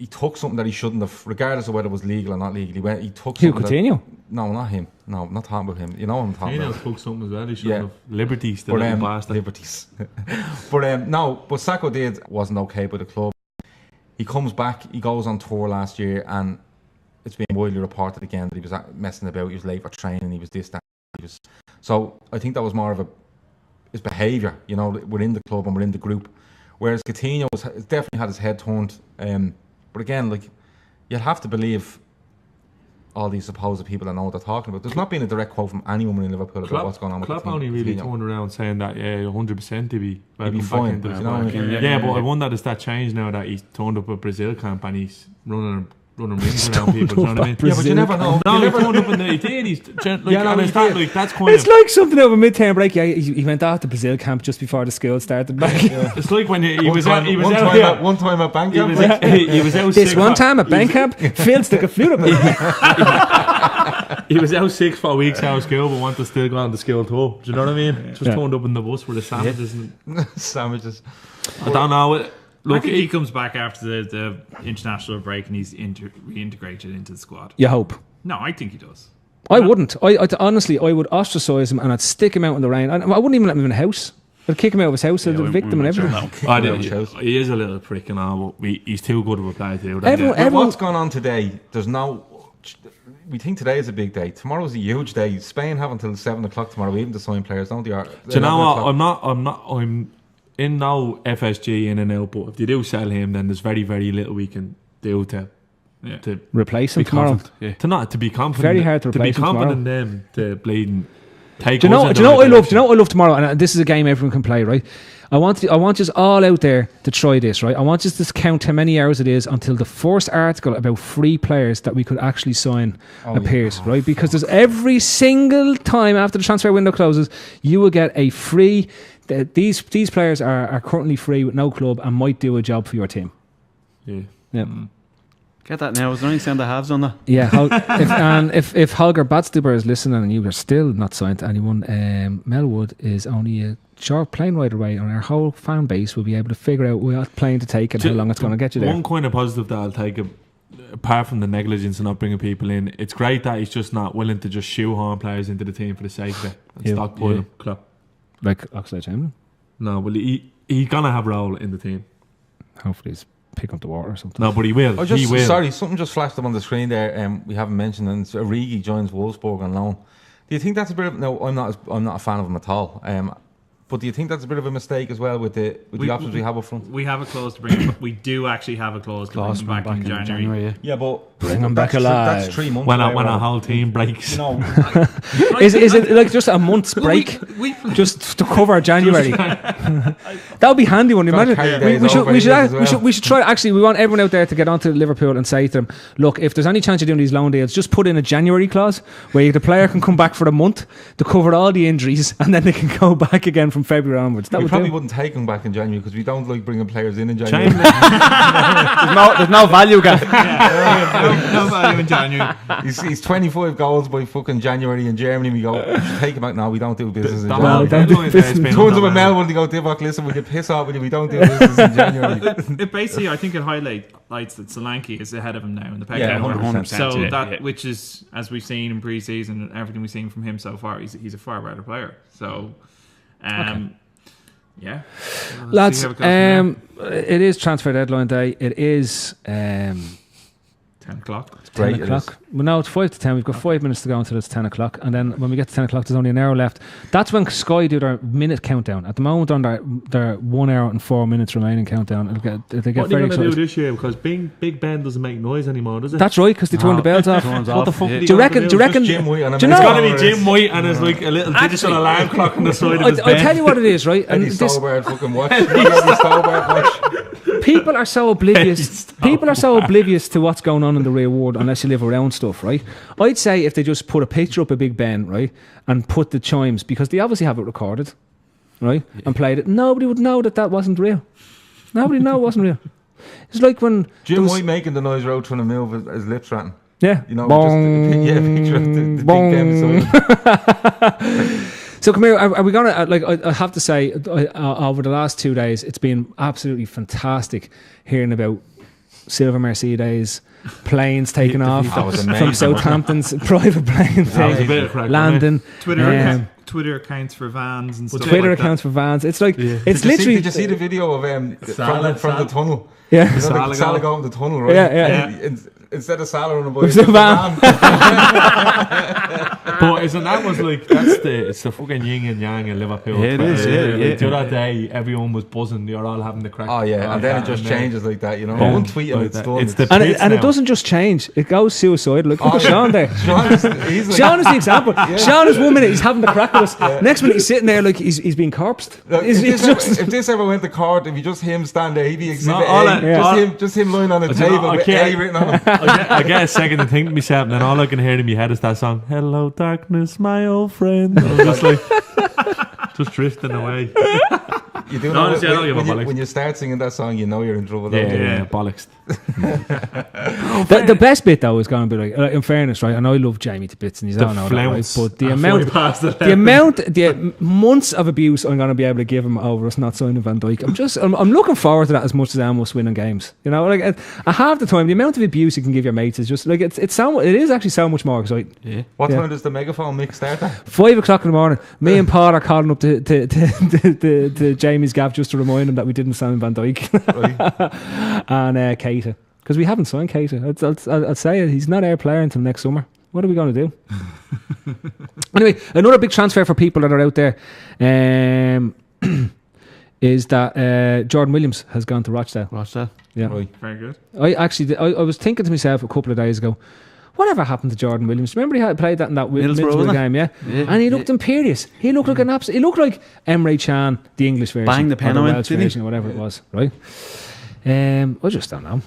took something that he shouldn't have, regardless of whether it was legal or not legal. He took something. Coutinho? No, not him. No, not talking about him. You know what I'm talking about. Coutinho took something as well. He shouldn't have. Liberties, the little bastard. Liberties. But Sacco wasn't okay by the club. He comes back. He goes on tour last year, and it's been widely reported again that he was messing about. He was late for training. He was this, that. So I think that was more of his behaviour. You know, we're in the club and we're in the group. Whereas Coutinho definitely had his head turned. But again, like, you'll have to believe all these supposed people that know what they're talking about. There's not been a direct quote from anyone in Liverpool about what's going on with Coutinho. Klopp only really turned around saying that, 100% he'd be fine. But I wonder does that change now that he's turned up at Brazil camp and he's running rings around people, you know what I mean? Yeah, but you never know. No, he turned up he did. That's kind it's like something over mid-term break. Yeah, he went out to Brazil camp just before the school started back. Yeah. It's like when he was out one time at bank camp. He was out this one time at bank camp, Phil stuck a flute up. He was out 6 4 weeks out of school, but wanted to still go on the school tour. Do you know what I mean? Just turned up in the bus with the sandwiches. Sandwiches. I don't know. Look, I think he comes back after the international break and he's reintegrated into the squad. You hope. No, I think he does. I wouldn't. I honestly, I would ostracise him and I'd stick him out in the rain. I wouldn't even let him in the house. They'll kick him out of his house. They'll evict him and everything. He is a little prick and all, but he's too good of a player to do that. What's going on today? There's no. We think today is a big day. Tomorrow's a huge day. Spain have until 7 o'clock tomorrow, even to sign players, don't they? Do you know what? I'm in no FSG in and out, but if they do sell him, then there's very, very little we can do to replace him tomorrow. To be confident. Very hard to replace him tomorrow. To be confident in them to bleeding. Do you know what I love? Do you know what I love tomorrow? And this is a game everyone can play, right? I want you all out there to try this, right? I want you to count how many hours it is until the first article about free players that we could actually sign appears, right? Because there's every single time after the transfer window closes, you will get a free. These players are currently free with no club and might do a job for your team. Yeah. Get that now. Is there any sound the halves on that? Yeah. If Holger Badstuber is listening and you are still not signed to anyone, Melwood is only a short plane ride away, and our whole fan base will be able to figure out what plane to take and how long it's going to get you there. One kind of positive that I'll take, apart from the negligence and not bringing people in, it's great that he's just not willing to just shoehorn players into the team for the sake of it and stockpile them. Klopp. Like Oxlade-Chamberlain? No, well, he's going to have a role in the team. Hopefully he's picking up the water or something. No, but he will. He will. Sorry, something just flashed up on the screen there. We haven't mentioned, and Origi joins Wolfsburg on loan. Do you think that's a bit of... No, I'm not a fan of him at all. But do you think that's a bit of a mistake as well with the options we have up front? We have a clause to bring him. We do actually have a clause to bring him back in January. Yeah, but bring him back alive. That's 3 months. When a whole team breaks. You know, is it like just a month's break, just to cover January? That would be handy. One, imagine. We should try. Actually, we want everyone out there to get onto Liverpool and say to them, look, if there's any chance you're doing these loan deals, just put in a January clause where the player can come back for a month to cover all the injuries, and then they can go back again from February onwards. We probably wouldn't take him back in January because we don't like bringing players in January. There's no value gap. No value in January. He's 25 goals by fucking January in Germany. We go, take him out now. We don't do business in January. Turns up a Melbourne to go, Divock, listen, we get piss off with you. We don't do business in January. It basically, I think it highlights that Solanke is ahead of him now in the pecking order. 100%. So that, which is, as we've seen in pre-season and everything we've seen from him so far, he's a far better player. So, yeah, lads, it is transfer deadline day. It is 10 o'clock. It's great. 10 o'clock. Well, no, it's 5 to 10. We've got 5 minutes to go until it's 10 o'clock. And then when we get to 10 o'clock, there's only an hour left. That's when Sky do their minute countdown. At the moment, on their 1 hour and 4 minutes remaining countdown, they get what very excited. What are you going to do this year? Because Big Ben doesn't make noise anymore, does it? That's right, because they turn the bells off. What the fuck do you reckon? Jim White, do you know? It's got to be Jim White and there's like a little digital alarm clock on the side of his bed. I'll tell you what it is, right? And Stolberg fucking watch. People are so oblivious. People are so oblivious to what's going on in the real world unless you live around stuff, right? I'd say if they just put a picture up of Big Ben, right, and put the chimes, because they obviously have it recorded, right, and played it, nobody would know that wasn't real. Nobody know it wasn't real. It's like when Jim White making the noise road trying to move his lips ratting. Yeah, you know, picture of the Big Ben. So come here, are we gonna I have to say, over the last 2 days, it's been absolutely fantastic hearing about Silver Mercedes, planes taking off from Southampton's private plane thing, landing. Twitter accounts for vans and stuff. Twitter accounts for vans. It's like it's literally. Did you see the video of from the tunnel? Yeah, you know, Salah going to the tunnel, right? Yeah. Instead of Salah on a boy, it's a van. But isn't that was like it's the fucking yin and yang in Liverpool. Yeah, it is. Yeah. The other day, everyone was buzzing. They were all having the crack. Oh yeah, and then it just changes like that, you know. One tweet and it's done. And it doesn't just change; it goes suicidal. Look at Sean there. Sean is the example. Sean is 1 minute he's having the crack with us. Next minute he's sitting there like he's being corpsed. If this ever went to court, if you just him stand there, he'd be exhibit A. Just him lying on a table with A written on him. I get a second to think to myself, and then all I can hear in my head is that song, "Hello Darkness, my old friend." I'm just like, just drifting away. You do No, know honestly, I don't give a bollocks. when you start singing that song, you know you're in trouble. don't you? Yeah, bollocks. The best bit though is going to be like, in fairness, right? I know I love Jamie to bits, and he's don't know that, right? But the months of abuse I'm going to be able to give him over us not signing Van Dijk. I'm looking forward to that as much as I am us winning games. You know, like at half the time, the amount of abuse you can give your mates is just like it is actually so much more exciting. Yeah. What time does the megaphone mix start at? 5 o'clock in the morning. Me and Paul are calling up to Jamie's gaff just to remind him that we didn't sign Van Dijk. Right. And Keita, because we haven't signed Keita. I'll say it, he's not our player until next summer. What are we going to do? Anyway, another big transfer for people that are out there is that Jordan Williams has gone to Rochdale. Yeah. Right. Very good. I was thinking to myself a couple of days ago, whatever happened to Jordan Williams? Remember he had played that in that Middlesbrough game, yeah? And he looked imperious. He looked like he looked like Emre Can, the English version, bang the pen or the on Welsh it, version, or whatever it was, right? I just don't know.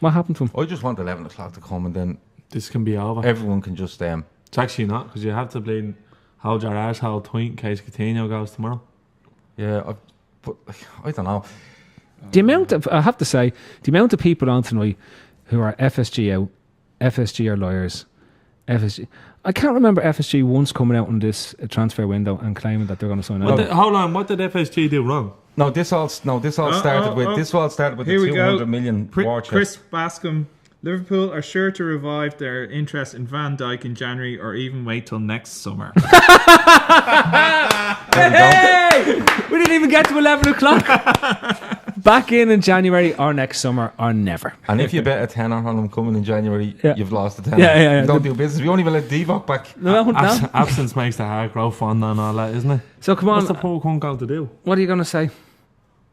What happened to him? I just want 11 o'clock to come, and then This can be over. everyone can just It's actually not, because you have to blame hold your arsehole tight in case Coutinho goes tomorrow. but I don't know. The amount of, I have to say, the amount of people on tonight who are FSG out, FSG are lawyers, FSG. I can't remember FSG once coming out in this transfer window and claiming that they're going to sign out. Hold on, what did FSG do wrong? This all started with Here the we go. 200 million war chest. Chris Bascom. Liverpool are sure to revive their interest in Van Dijk in January or even wait till next summer. Hey! We didn't even get to 11 o'clock. Back in January or next summer or never. And if you bet a tenner on them coming in January, you've lost a tenner. Yeah. You don't do business. We won't even let Divock back. No. Absence makes the heart grow fond and all that, isn't it? So come on. What's the poor cunt going to do? What are you going to say?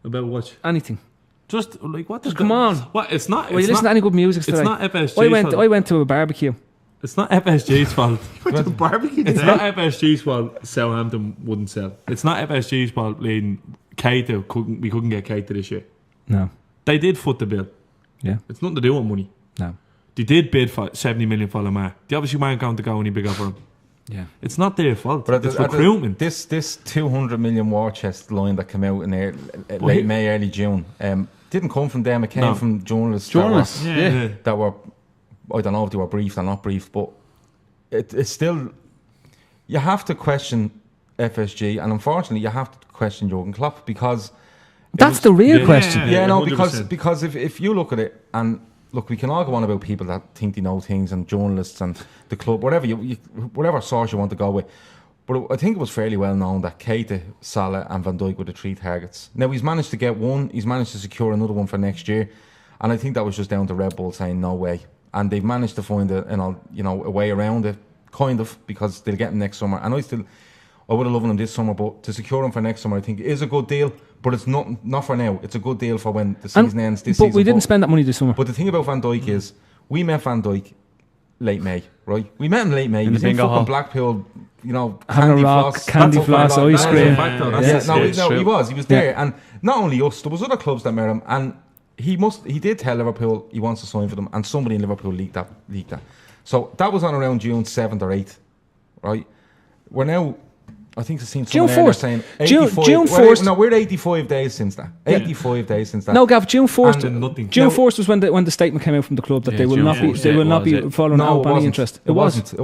About what? Anything. Just like what? Just come on. What? It's not. Well, you listen to any good music today? It's not FSG's fault. I went to a barbecue. It's not FSG's fault. Went to barbecue It's today. not FSG's fault. Southampton wouldn't sell. It's not FSG's fault. Leading Keita we couldn't get Keita this year. No. They did foot the bill. Yeah. It's nothing to do with money. No. They did bid for 70 million for Lamar. They obviously weren't going to go any bigger for him. Yeah. It's not their fault. But it's recruitment. This 200 million war chest line that came out in late May, early June, didn't come from them. It came from journalists. That were, I don't know if they were briefed or not briefed, but it's still, you have to question FSG, and unfortunately, you have to question Jurgen Klopp, because that's the real question. Yeah, no, 100%. because if you look at it, and look, we can all go on about people that think they know things, and journalists and the club, whatever whatever source you want to go with. But I think it was fairly well known that Keita, Salah and Van Dijk were the 3 targets. Now, he's managed to get one, he's managed to secure another one for next year, and I think that was just down to Red Bull saying no way. And they've managed to find a way around it, kind of, because they'll get him next summer. And I would have loved him this summer, but to secure him for next summer, I think it is a good deal. But it's not for now. It's a good deal for when the season ends this season. But we didn't spend that money this summer. But the thing about Van Dijk is, we met Van Dijk late May, right? We met him late May. He was in fucking Blackpool, having a rock, candy floss, ice cream. He was there. And not only us, there was other clubs that met him, and he did tell Liverpool he wants to sign for them, and somebody in Liverpool leaked that. So that was on around June 7th or 8th, right? We're now, I think I've seen someone earlier saying 85. June 4th. No, we're 85 days since that. 85 days since that. No, Gav, June 4th. June 4th was when the statement came out from the club that they will not be following out any interest. It wasn't.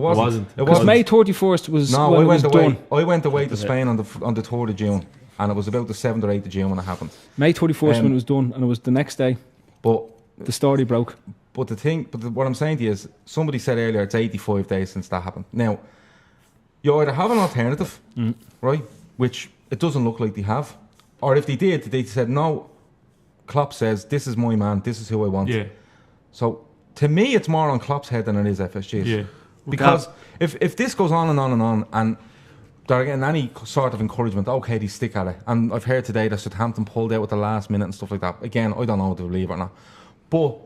Because May 31st was when it was done. I went away to Spain on the 3rd of June, and it was about the 7th or 8th of June when it happened. May 31st when it was done, and it was the next day. But the story broke. But what I'm saying to you is, somebody said earlier it's 85 days since that happened. Now, you either have an alternative, right, which it doesn't look like they have, or if they did, they said, no, Klopp says, this is my man, this is who I want. Yeah. So, to me, it's more on Klopp's head than it is FSG's. Yeah. Because if this goes on and on and on, and they're getting any sort of encouragement, okay, they stick at it. And I've heard today that Southampton pulled out at the last minute and stuff like that. Again, I don't know if they believe it or not. But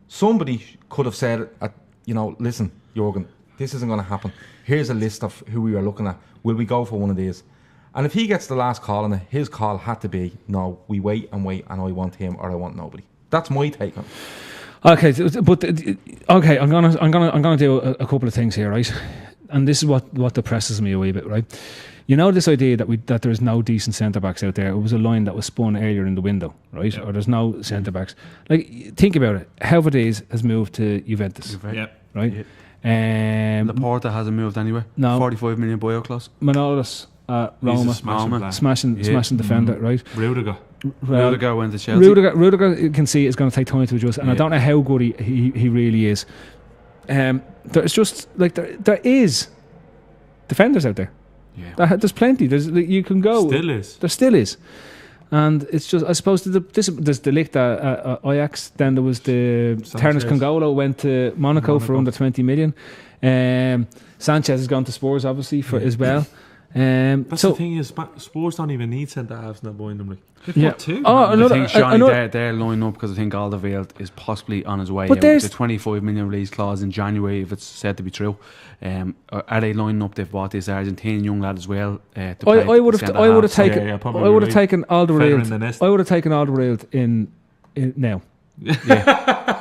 somebody could have said, listen, Jurgen, this isn't going to happen. Here's a list of who we are looking at. Will we go for one of these? And if he gets the last call on it, his call had to be, no, we wait, and I want him or I want nobody. That's my take on it. Okay, but I'm gonna do a couple of things here, right? and this is what depresses me a wee bit, right? You know, this idea that there's no decent centre backs out there. It was a line that was spun earlier in the window, right? Or there's no centre backs. Like, think about it. Havertz has moved to Juventus, right? Laporta hasn't moved anywhere. No. 45 million buyout clause. Manolas at Roma, smashing defender, right? Rudiger went to Chelsea. Rudiger, you can see, is going to take time to adjust, and I don't know how good he really is. There's just like there is defenders out there. Yeah. There's plenty. You can go. There still is. And it's just, I suppose, there's the Ligt at Ajax. Then there was the Terence Congolo went to Monaco for under 20 million. Sanchez has gone to Spurs, obviously, as well. That's the thing is, Spurs don't even need centre halves now buying them. Yeah. Two. I think Johnny, they're lining up because I think Alderweireld is possibly on his way out. There's a 25 million release clause in January if it's said to be true. Are they lining up? They've bought this Argentinian young lad as well. I would have taken Alderweireld. I would have taken Alderweireld in now.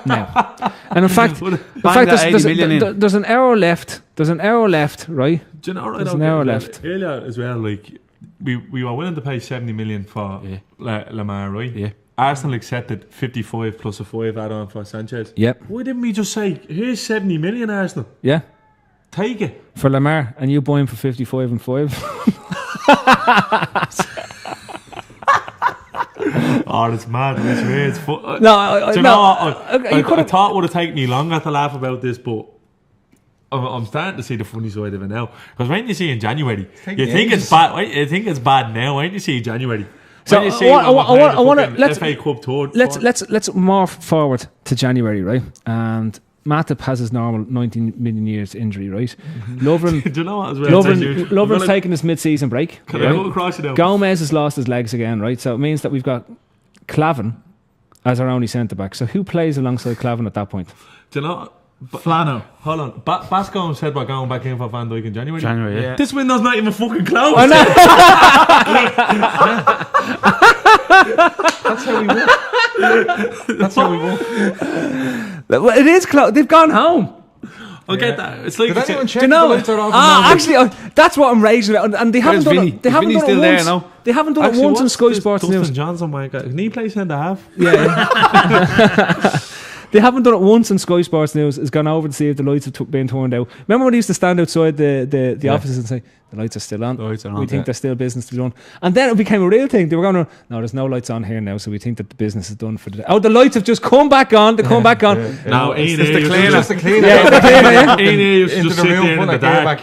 Now. And in fact, there's an hour left. There's an hour left, right? Do you know, there's an hour left. Earlier as well, like we were willing to pay 70 million for Lamar, right? Yeah. Arsenal accepted 55 plus a 5 add-on for Sanchez. Yep. Why didn't we just say, here's 70 million, Arsenal? Yeah. Take it. For Lamar, and you buy him for 55 and 5. Oh, it's mad. It's weird. It's I thought it would have taken me longer to laugh about this, but I'm starting to see the funny side of it now. Because when you see in January, you think it's bad. You think it's bad now. When you see in January, so I want to let's FA Cup tour. Let's morph forward to January, right? And Matip has his normal 19 million years injury, right? Lovren, do you know what? Lovren's taking his mid-season break. Can I go across it now? Gomez has lost his legs again, right? So it means that we've got Clavin as our only centre back. So who plays alongside Clavin at that point? Do you know? Flano. Hold on. Bascom said we're going back in for Van Dijk in January. Yeah. This window's not even fucking closed. Oh, no. That's how we won. That's how we won. Well, it is close. They've gone home. I get that. It's like, did anyone check the lights are off? Actually, that's what I'm raging about. And they haven't done it. They haven't done it once. Now? They haven't done it once on Sky Sports News. Dustin Johnson, my God. Can he play centre half? Yeah. They haven't done it once on Sky Sports News. It's gone over to see if the lights have been turned out. Remember when they used to stand outside the offices and say, the lights are still on. We think there's still business to be done. And then it became a real thing. They were going, no, there's no lights on here now, so we think that the business is done for the day. Oh, the lights have just come back on. They come back on. No, it's the cleaner. Yeah, the cleaner, yeah. Ian Ayre used to just sit there in the dark.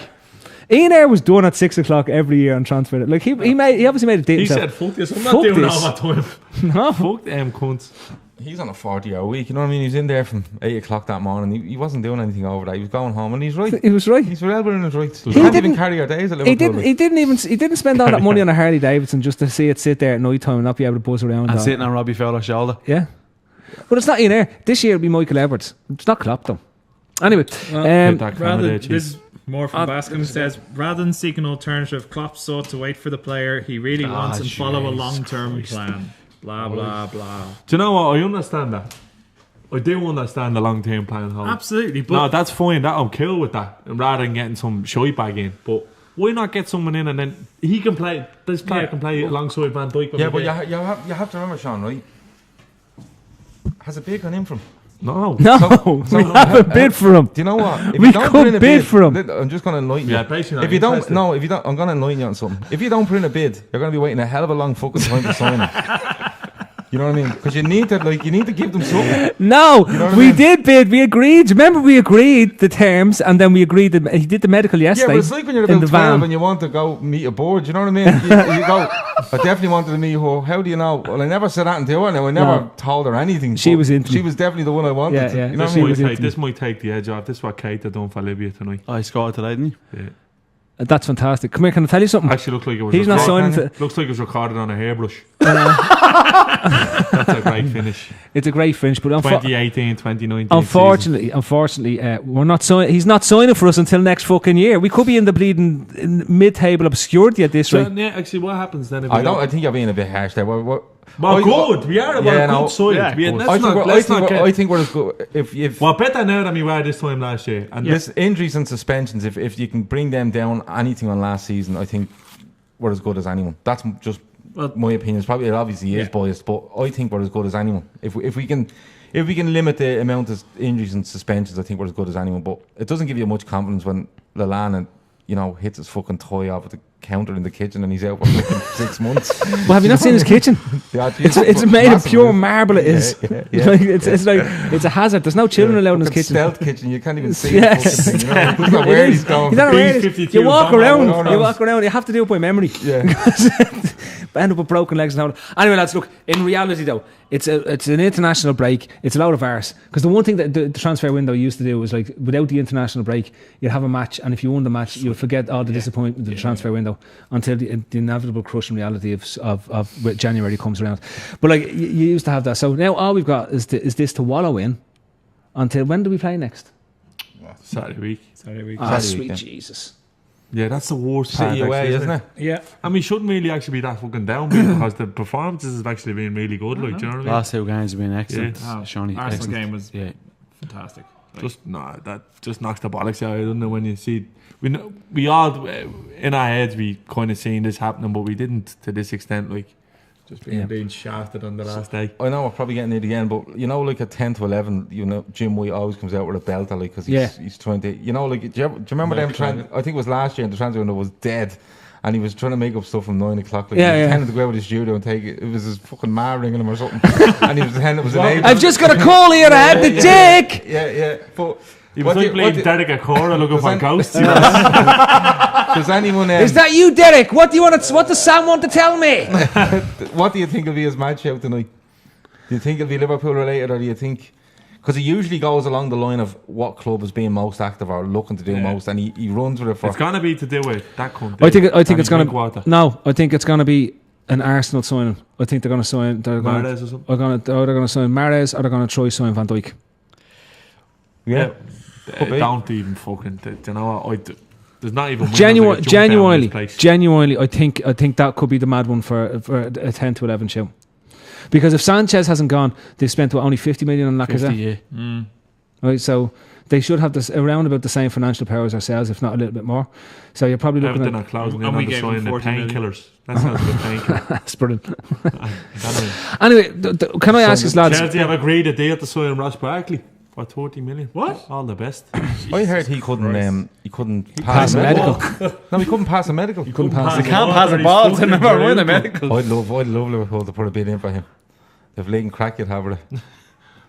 Ian Ayre was done at 6 o'clock every year on transfer. Like he obviously made a date. He said, "Fuck this! I'm not doing all that time." No, fuck them cunts. He's on a 40-hour week. You know what I mean? He was in there from 8 o'clock that morning. He wasn't doing anything over that. He was going home, and he's right. He was right. He's well within his rights. He can't even carry our days at Liverpool. He didn't spend all that money on a Harley Davidson just to see it sit there at night time and not be able to buzz around and sitting on Robbie Fowler's shoulder. Yeah, but it's not Ian Ayre. This year it'll be Michael Edwards. It's not Klopp though. Anyway, this more from Bascom says, rather than seek an alternative, Klopp sought to wait for the player he really wants and follow a long-term plan. Blah blah blah. Do you know what? I understand that. I do understand the long-term plan. Absolutely, but no, that's fine. That I'm cool with that. Rather than getting some shite bag in, but why not get someone in and then he can play? This player can play alongside Van Dijk. Yeah, but you have to remember, Sean, right? Has a bid gone in from? No, we haven't bid for him. Do you know what? If we you don't could bid for him. I'm just going to enlighten you. Yeah, basically. If you don't, I'm going to enlighten you on something. If you don't put in a bid, you're going to be waiting a hell of a long fucking time to sign it. You know what I mean? Because you need to give them something. No, you know we did bid. We agreed. Remember, we agreed the terms, and then we agreed that he did the medical yesterday. Yeah, but it's like when you're about 12 and you want to go meet a board. You know what I mean? you go. I definitely wanted to meet her. How do you know? Well, I never said that until her. Now I never told her anything. She was into. She was definitely the one I wanted. Yeah. You know what I mean? This might take the edge off. This is what Kate had done for Libya tonight. I scored today, didn't he? Yeah. That's fantastic. Come here, can I tell you something? Actually, looked like it was. He's not signing. Looks like it was recorded on a hairbrush. That's a great finish. It's a great finish, but 2018, 2019. Unfortunately, we're not. He's not signing for us until next fucking year. We could be in the bleeding mid-table obscurity at this rate. Yeah, actually, what happens then? If I think you're being a bit harsh there. Well, good. We are a good side. I think we're as good. If well, better now than we were this time last year. And this injuries and suspensions, if you can bring them down anything on last season, I think we're as good as anyone. That's just my opinion. It's probably obviously is biased, but I think we're as good as anyone. If we can limit the amount of injuries and suspensions, I think we're as good as anyone. But it doesn't give you much confidence when Lallana, hits his fucking toy off at the counter in the kitchen and he's out for fucking 6 months. Well, have you not seen his kitchen? It's made of pure marble. It is. It's like it's a hazard. There's no children allowed in his kitchen. Stealth kitchen. You can't even see. Yes. He's not where he's going. You walk around. You have to do it by memory. Yeah. End up with broken legs and all. Anyway, lads, look. In reality, though, it's an international break. It's a load of arse. Because the one thing that the transfer window used to do was like, without the international break, you'd have a match, and if you won the match, you'd forget all the disappointment of the transfer window until the inevitable crushing reality of January comes around. But like, you used to have that. So now all we've got is this to wallow in until when do we play next? Saturday week. Ah, sweet Jesus. Yeah, that's the worst part, away, isn't it? Yeah. And we shouldn't really actually be that fucking downbeat because the performances have actually been really good. Like, do you know what I mean? Last 2 games have been excellent. Yeah. Arsenal game was fantastic. That just knocks the bollocks out. I don't know when you see. We all in our heads we kind of seen this happening, but we didn't to this extent. Like, just being shafted on the last day. I know we're probably getting it again, but like at 10 to 11, Jim White always comes out with a belter, like, because he's trying to, like, do you remember them trying? I think it was last year, and the transfer window was dead, and he was trying to make up stuff from 9 o'clock. Like, he was tending to go out with his studio and take it. It was his fucking ma ringing him or something, and he was pretending it was an agent. I've just got a call here. I had the dick. Yeah, but. He was like playing Derek Acora looking for ghosts. Does anyone? Is that you, Derek? What does Sam want to tell me? What do you think will be his match out tonight? Do you think it'll be Liverpool related, or do you think? Because he usually goes along the line of what club is being most active or looking to do most, and he runs with it for. It's gonna be to do with that country. I think it's gonna. No, I think it's gonna be an Arsenal signing. I think they're gonna sign. Mahrez or something. They're gonna sign Mahrez, or they're gonna try sign Van Dijk. Yeah. Don't even fucking. Do you know what? There's not even genuinely. I think that could be the mad one for a 10 to 11 show. Because if Sanchez hasn't gone, they've spent only 50 million on Lacazette. Right, so they should have this around about the same financial power as ourselves, if not a little bit more. So you're probably looking at closing in on the sign the painkillers. That sounds like a painkiller. That's brilliant. Anyway, can I ask you, lads? Chelsea have agreed a deal to sign Ross Barkley. For 30 million. What? All the best. I heard he couldn't pass a medical. No, he couldn't pass a medical. He can't pass a ball to never win a medical. I'd love Liverpool to put a bid in for him. They've laid crack you'd have with it.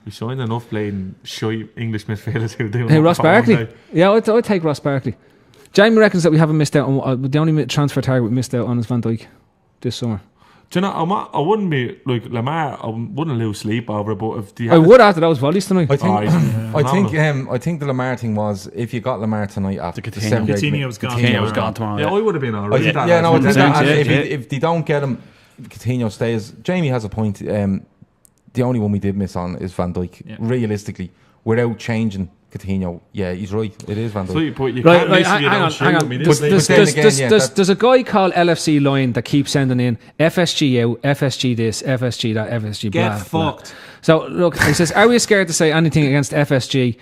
We signed enough playing shy English midfielders who do. Hey, Ross Barkley. Yeah, I'd take Ross Barkley. Jamie reckons that we haven't missed out on the only transfer target we missed out on is Van Dijk this summer. Do you know, I wouldn't be like Lamar. I wouldn't lose sleep over it. But if I would after those volleys tonight. I think the Lamar thing was if you got Lamar tonight after Coutinho was gone tomorrow. Yeah, I would have been alright. If they don't get him, Coutinho stays. Jamie has a point. The only one we did miss on is Van Dijk. Yeah. Realistically, without changing Coutinho, yeah, he's right. It is Van Dijk. So you can't miss if you don't shoot. There's a guy called LFC Line that keeps sending in FSG out, FSG this, FSG that, FSG blah. Get fucked. So look, he says, are we scared to say anything against FSG?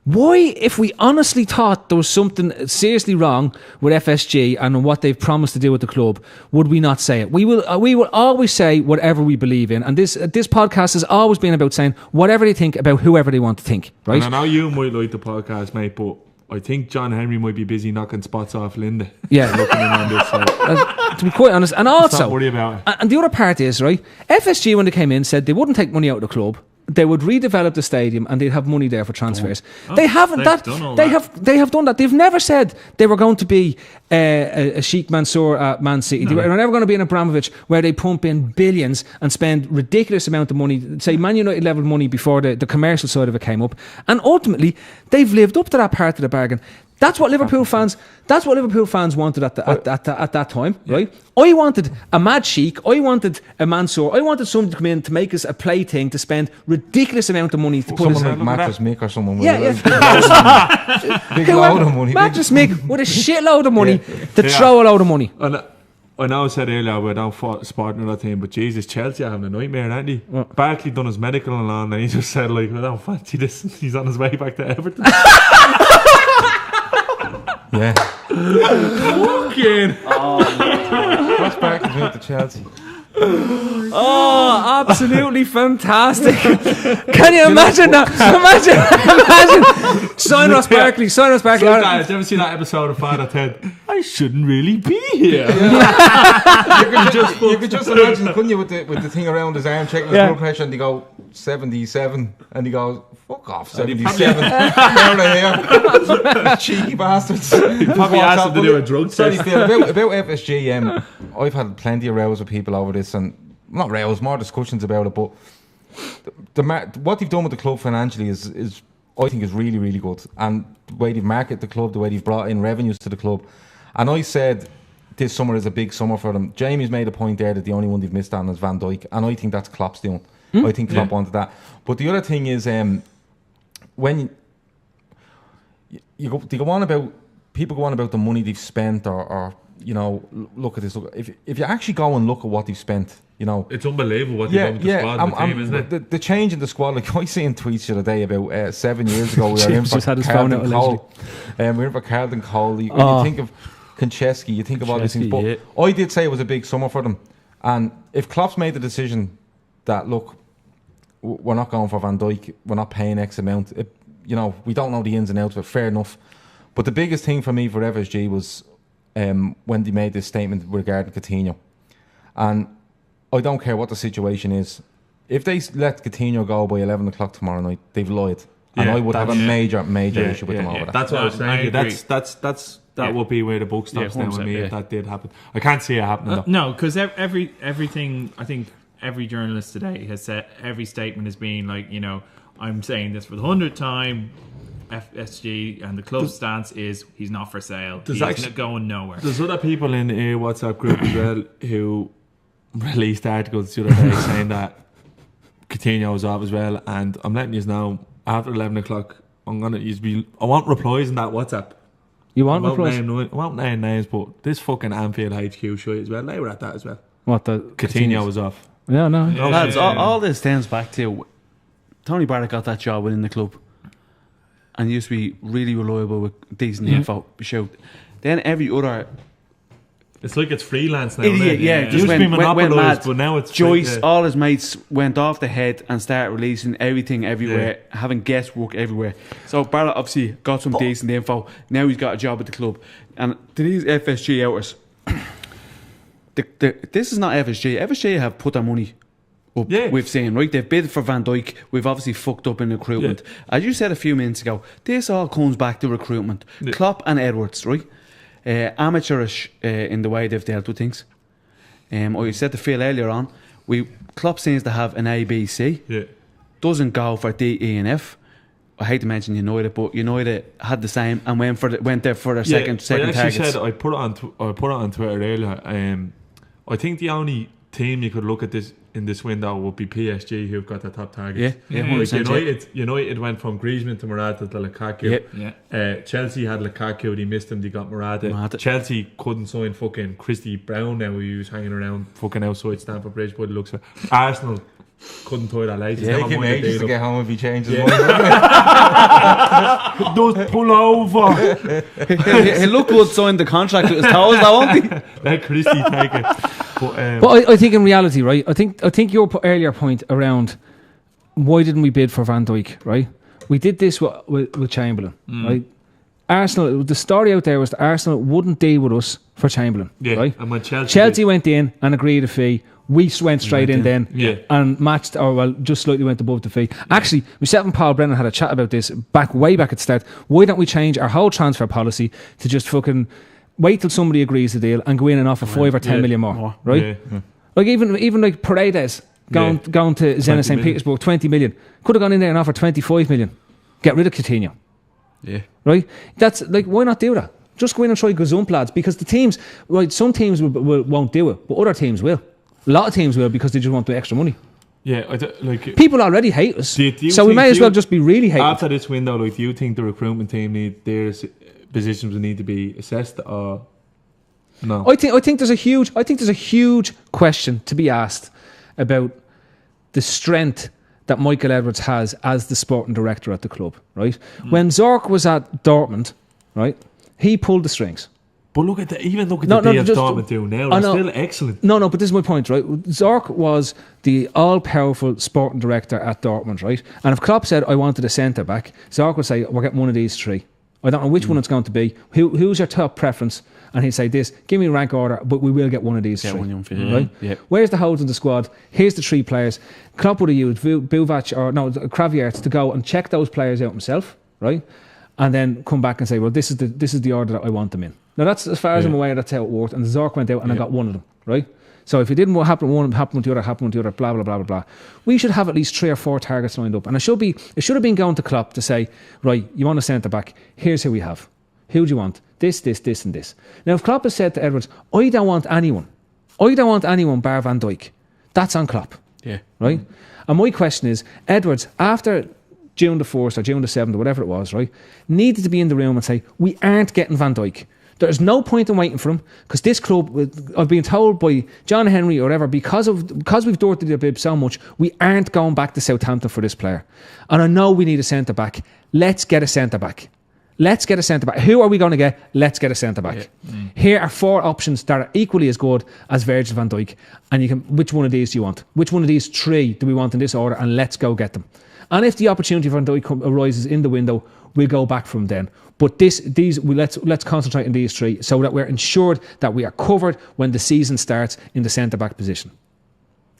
Why, if we honestly thought there was something seriously wrong with FSG and what they've promised to do with the club, would we not say it? We will always say whatever we believe in, and this podcast has always been about saying whatever they think about whoever they want to think. Right? And I know you might like the podcast, mate, but I think John Henry might be busy knocking spots off Linda. Yeah, looking in on this side. To be quite honest, and also, don't worry about it. And the other part is right. FSG when they came in said they wouldn't take money out of the club. They would redevelop the stadium and they'd have money there for transfers. They haven't that. They have done that. They've never said they were going to be a Sheikh Mansour at Man City. No. They were never going to be an Abramovich where they pump in billions and spend ridiculous amount of money, say Man United level money before the commercial side of it came up. And ultimately, they've lived up to that part of the bargain. That's what Liverpool fans wanted at that time, right? I wanted a mad Sheikh. I wanted a Mansour. I wanted someone to come in to make us a plaything to spend ridiculous amount of money to put us like Mattress Mick or someone. Big load of money. Mattress Mick with a shitload of money to throw a load of money. I know I said earlier we don't support another team, but Jesus, Chelsea are having a nightmare, aren't they? What? Barkley done his medical and all, and he just said, like, I don't fancy this. He's on his way back to Everton. Yeah. Fucking. What's Barkley doing to Chelsea? Oh, absolutely fantastic. Can you imagine that? Imagine. Sign Ross Barkley. Did you ever see that episode of Father Ted? I shouldn't really be here. You could just imagine, couldn't you, with the thing around his arm, checking his blood pressure, and they go 77, and he goes, fuck off, 77. Down here. Cheeky bastards. He probably asked him to do a drug test. About FSG, I've had plenty of rows with people over this, and not rows, more discussions about it, but what they've done with the club financially is I think is really, really good. And the way they've marketed the club, the way they've brought in revenues to the club. And I said this summer is a big summer for them. Jamie's made a point there that the only one they've missed on is Van Dijk, and I think that's Klopp's doing. I think Klopp wanted that. But the other thing is, when people go on about the money they've spent, or you know, look at this. Look, if you actually go and look at what they've spent, you know, it's unbelievable what they've done with the squad and the team, isn't it? The change in the squad, like I seen tweets the other day about 7 years ago, we were in for Carlton Cole. We were in for Carlton Cole. You think of Konchesky, you think of all these things. But I did say it was a big summer for them. And if Klopp's made the decision that, look, we're not going for Van Dijk, we're not paying X amount, you know, we don't know the ins and outs, but fair enough. But the biggest thing for me for FSG was when they made this statement regarding Coutinho. And I don't care what the situation is. If they let Coutinho go by 11 o'clock tomorrow night, they've lied. And I would have a major issue with them over that. That's what I was saying. That would be where the buck stops down with me if that did happen. I can't see it happening though. No, because everything, I think every journalist today has said, every statement has been like, you know, I'm saying this for the 100th time, FSG and the club's stance is he's not for sale. He's not going nowhere. There's other people in a WhatsApp group as well who released articles the other day saying that Coutinho was off as well, and I'm letting you know after 11 o'clock I want replies in that WhatsApp. You want replies? I won't name names, but this fucking Anfield HQ shit as well, they were at that as well. What, the Coutinho was off. Yeah, no. Lads, all this stems back to Tony Barrett got that job within the club and used to be really reliable with decent info. Shout. Then every other, it's like it's freelance now. Idiot, it just went mad. But now it's Joyce, all his mates went off the head and started releasing everything everywhere, having guesswork everywhere. So Barrett obviously got some decent info. Now he's got a job at the club. And to these FSG outers, this is not FSG. FSG have put their money up, we've seen, right? They've bid for Van Dijk. We've obviously fucked up in recruitment. As you said a few minutes ago, this all comes back to recruitment. Klopp and Edwards, right? Amateurish in the way they've dealt with things. I said to Phil earlier on, Klopp seems to have an ABC. Doesn't go for D, E and F. I hate to mention United, but United had the same and went there for their second targets. Said I put it on Twitter earlier. I think the only team you could look at this in this window would be PSG, who've got the top targets. United went from Griezmann to Morata to Lukaku. Chelsea had Lukaku, they missed him, they got Morata. Chelsea couldn't sign fucking Christy Brown now, who was hanging around fucking outside Stamford Bridge by the looks of it. Arsenal couldn't tie that late. Take him ages to get home if he changes money. Just pull over. He'll look good signing the contract with his toes now, won't he? Let Christy take it. But I think in reality, right, I think your earlier point around why didn't we bid for Van Dijk, right? We did this with Chamberlain, right? Arsenal, the story out there was that Arsenal wouldn't deal with us for Chamberlain, right? And when Chelsea went in and agreed a fee, we went straight in then and matched, just slightly went above the fee. Actually, myself and Paul Brennan had a chat about this way back at the start. Why don't we change our whole transfer policy to just fucking wait till somebody agrees the deal and go in and offer 5 or 10 million more, right? Like even like Paredes going to Zenit St. Petersburg, 20 million. Could have gone in there and offered 25 million. Get rid of Coutinho. Yeah. Right? That's like, why not do that? Just go in and try gazump, lads, because the teams, right, some teams won't do it, but other teams will. A lot of teams will because they just want the extra money. Yeah, people already hate us, so we may as well just be really hated. After this window, like, do you think the recruitment team their positions will need to be assessed, or No. I think there's a huge question to be asked about the strength that Michael Edwards has as the sporting director at the club, right? When Zorc was at Dortmund, right, he pulled the strings. But look at the Dortmund do now. They're still excellent. No, but this is my point, right? Zorc was the all-powerful sporting director at Dortmund, right? And if Klopp said, I wanted a centre-back, Zorc would say, we're getting one of these three. I don't know which one it's going to be. Who's your top preference? And he'd say this, give me a rank order, but we will get one of these three. Right? Yeah. Where's the holes in the squad? Here's the three players. Klopp would have used Kraviert to go and check those players out himself, right? And then come back and say, well, this is the order that I want them in. Now, that's as far as I'm aware, that's how it worked. And Zorc went out and I got one of them, right? So if it didn't happen one, happen with the other, blah, blah, blah, blah, blah. We should have at least 3 or 4 targets lined up. And it should have been going to Klopp to say, right, you want a centre-back, here's who we have. Who do you want? This, and this. Now, if Klopp has said to Edwards, I don't want anyone bar Van Dijk, that's on Klopp. Yeah. Right? And my question is, Edwards, after June the 1st or June the 7th or whatever it was, right, needed to be in the room and say, we aren't getting Van Dijk. There's no point in waiting for him because this club, I've been told by John Henry or whatever, because we've dirtied the bib so much, we aren't going back to Southampton for this player. And I know we need a centre-back. Let's get a centre-back. Who are we going to get? Let's get a centre-back. Yeah. Here are 4 options that are equally as good as Virgil van Dijk. And which one of these do you want? Which one of these 3 do we want in this order? And let's go get them. And if the opportunity for Van Dijk arises in the window, we'll go back from then. But let's concentrate on these 3 so that we're ensured that we are covered when the season starts in the centre-back position.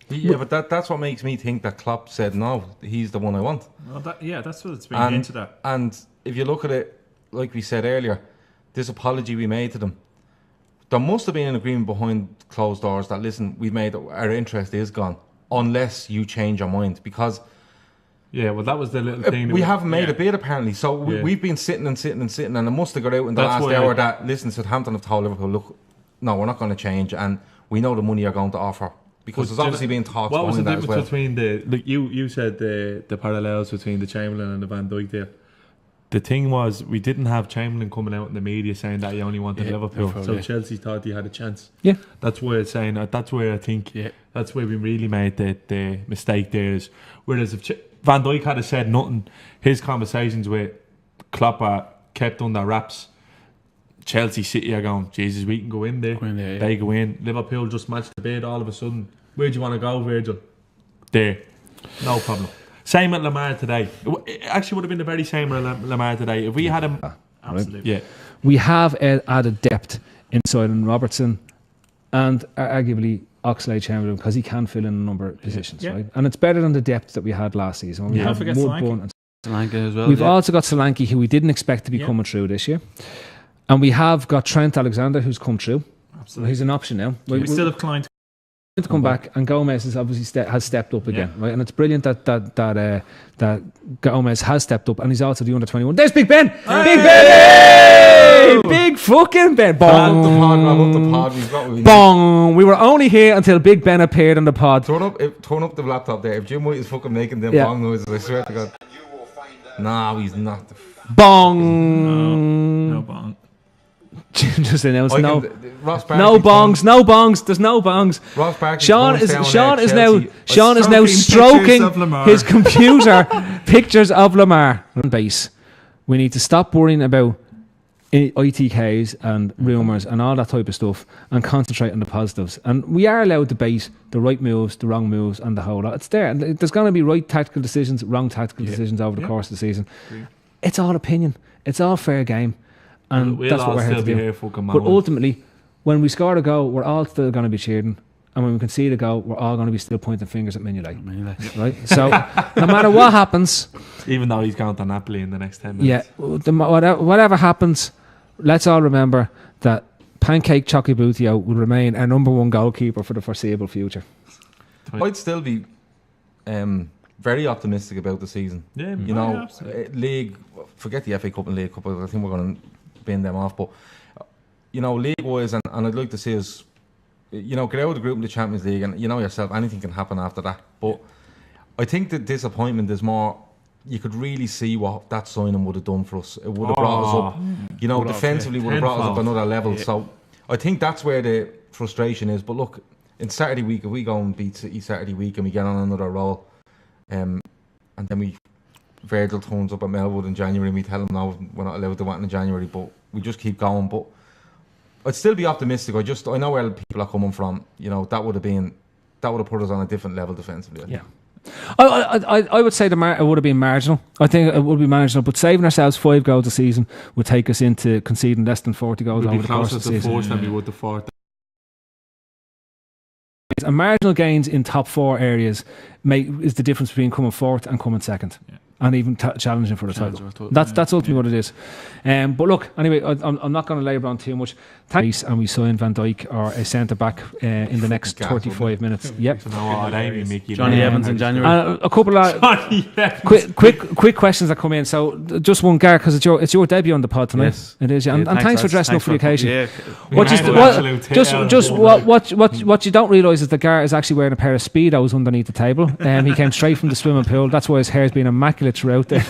Yeah, but that's what makes me think that Klopp said, no, he's the one I want. Well, that's what it's been into that. And if you look at it, like we said earlier, this apology we made to them, there must have been an agreement behind closed doors that, listen, our interest is gone, unless you change your mind, because... Yeah, well, that was the little thing. We haven't made a bid, apparently. So we've been sitting, and it must have got out in the last hour that, listen, Southampton have told Liverpool, look, no, we're not going to change, and we know the money you're going to offer. Because there's obviously been talks behind that as well. What was the difference between you said the parallels between the Chamberlain and the Van Dijk deal. The thing was, we didn't have Chamberlain coming out in the media saying that he only wanted Liverpool. So Chelsea thought he had a chance. Yeah. That's why it's saying that. That's where I think that's where we really made the mistake there. Is whereas if Van Dijk had said nothing, his conversations with Klopp are kept under wraps. Chelsea City are going, Jesus, we can go in there. They go in. Liverpool just matched the bid all of a sudden. Where do you want to go, Virgil? There. No problem. Same at Lamar today. It actually would have been the very same at Lamar today. If we had him... Absolutely. Yeah. We have added depth inside in Robertson and arguably Oxlade-Chamberlain because he can fill in a number of positions, right? And it's better than the depth that we had last season. Don't forget Solanke. Solanke as well. We've also got Solanke, who we didn't expect to be coming through this year. And we have got Trent Alexander, who's come through. Absolutely. He's an option now. We still have Klein to come back, and Gomez has obviously has stepped up again, right? And it's brilliant that Gomez has stepped up, and he's also the under-21. There's Big Ben, Big Ben, hey! Big fucking Ben. Bong, bong. We were only here until Big Ben appeared on the pod. Turn up the laptop there. If Jim White is fucking making them bong noises, I swear to God. No, he's not. Bong. No bong. Just announced no bongs. There's no bongs. Ross Barkley. Sean is now stroking his computer pictures of Lamar on base. We need to stop worrying about ITKs and rumours and all that type of stuff and concentrate on the positives. And we are allowed to debate the right moves, the wrong moves, and the whole lot. It's there. And there's going to be right tactical decisions, wrong tactical decisions over the course of the season. It's all opinion. It's all fair game. And that's what we're here to do. But ultimately, when we score a goal, we're all still going to be cheering. And when we concede a goal, we're all going to be still pointing fingers at Mignolet. Right? So, no matter what happens... Even though he's going to Napoli in the next 10 minutes. Yeah, whatever happens, let's all remember that Pancake Chocky Butio will remain our number 1 goalkeeper for the foreseeable future. I'd still be very optimistic about the season. Yeah, you know, league, forget the FA Cup and League Cup, I think we're going to bin them off, but you know, league-wise, and I'd like to see us, you know, get out of the group in the Champions League, and you know yourself, anything can happen after that. But I think the disappointment is more, you could really see what that signing would have done for us. It would have brought us up, you know, defensively would have brought us up another level. So I think that's where the frustration is. But look, in Saturday week, if we go and beat City Saturday week and we get on another roll, and then Virgil turns up at Melwood in January and we tell him no, we're not allowed to want in January, but we just keep going. But I'd still be optimistic. I know where people are coming from. You know, that would have put us on a different level defensively. Yeah. I would say it would have been marginal. I think it would be marginal, but saving ourselves 5 goals a season would take us into conceding less than 40 goals over the course of the season. We'd be closer to 4 than we would to 4. And marginal gains in top 4 areas is the difference between coming 4th and coming 2nd. Yeah. And even challenging for the title. That's ultimately what it is. But look, anyway, I'm not going to labour on too much. Thanks, and we sign Van Dijk or a centre back in the next 35 minutes. Yep. Johnny Evans in January. A couple of quick questions that come in. So just one, Gar, because it's your debut on the pod tonight. Yes, it is. Yeah. And thanks for dressing up for the occasion. Yeah. What you don't realise is that Gar is actually wearing a pair of Speedos underneath the table. He came straight from the swimming pool. That's why his hair's been immaculate throughout there.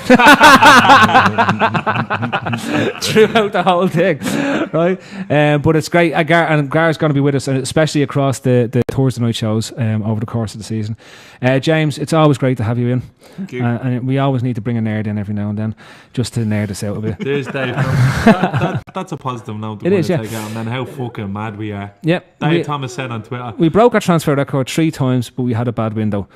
Throughout the whole thing, right? But it's great. Gar's going to be with us, especially across the Thursday night shows over the course of the season. James, it's always great to have you in. Thank you. And we always need to bring a nerd in every now and then, just to nerd us out a bit. There's Dave. That's a positive note. It is, yeah. And then how fucking mad we are. Yep. Dave Thomas said on Twitter, we broke our transfer record 3 times, but we had a bad window.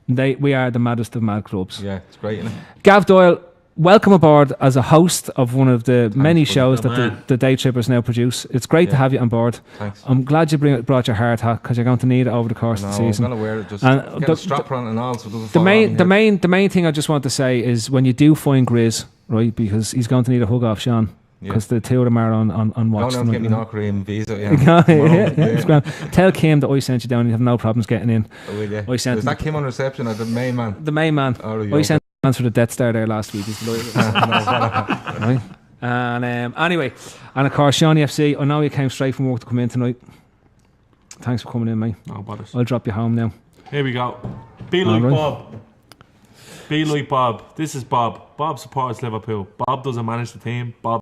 We are the maddest of mad clubs. Yeah, it's great, isn't it? Gav Doyle, welcome aboard as a host of one of the many shows that the Day Trippers now produce. It's great to have you on board. Thanks. I'm glad you brought your hard hat, because you're going to need it over the course of the season. I'm going to wear it, just get a strap on and all, so it doesn't fall the main thing I just want to say is, when you do find Grizz, right, because he's going to need a hug off Sean, because the two of them are on watch. Don't get me knock cream visa. Yeah. Tell Kim that I sent you down. You have no problems getting in. Oh, will you? Is that Kim on reception or the main man? The main man. I sent plans for the Death Star there last week. Right? And anyway, and of course, Shawnee FC, I know you came straight from work to come in tonight. Thanks for coming in, mate. No bothers. I'll drop you home now. Here we go. Be like Bob. Be like Bob. This is Bob. Bob supports Liverpool. Bob doesn't manage the team. Bob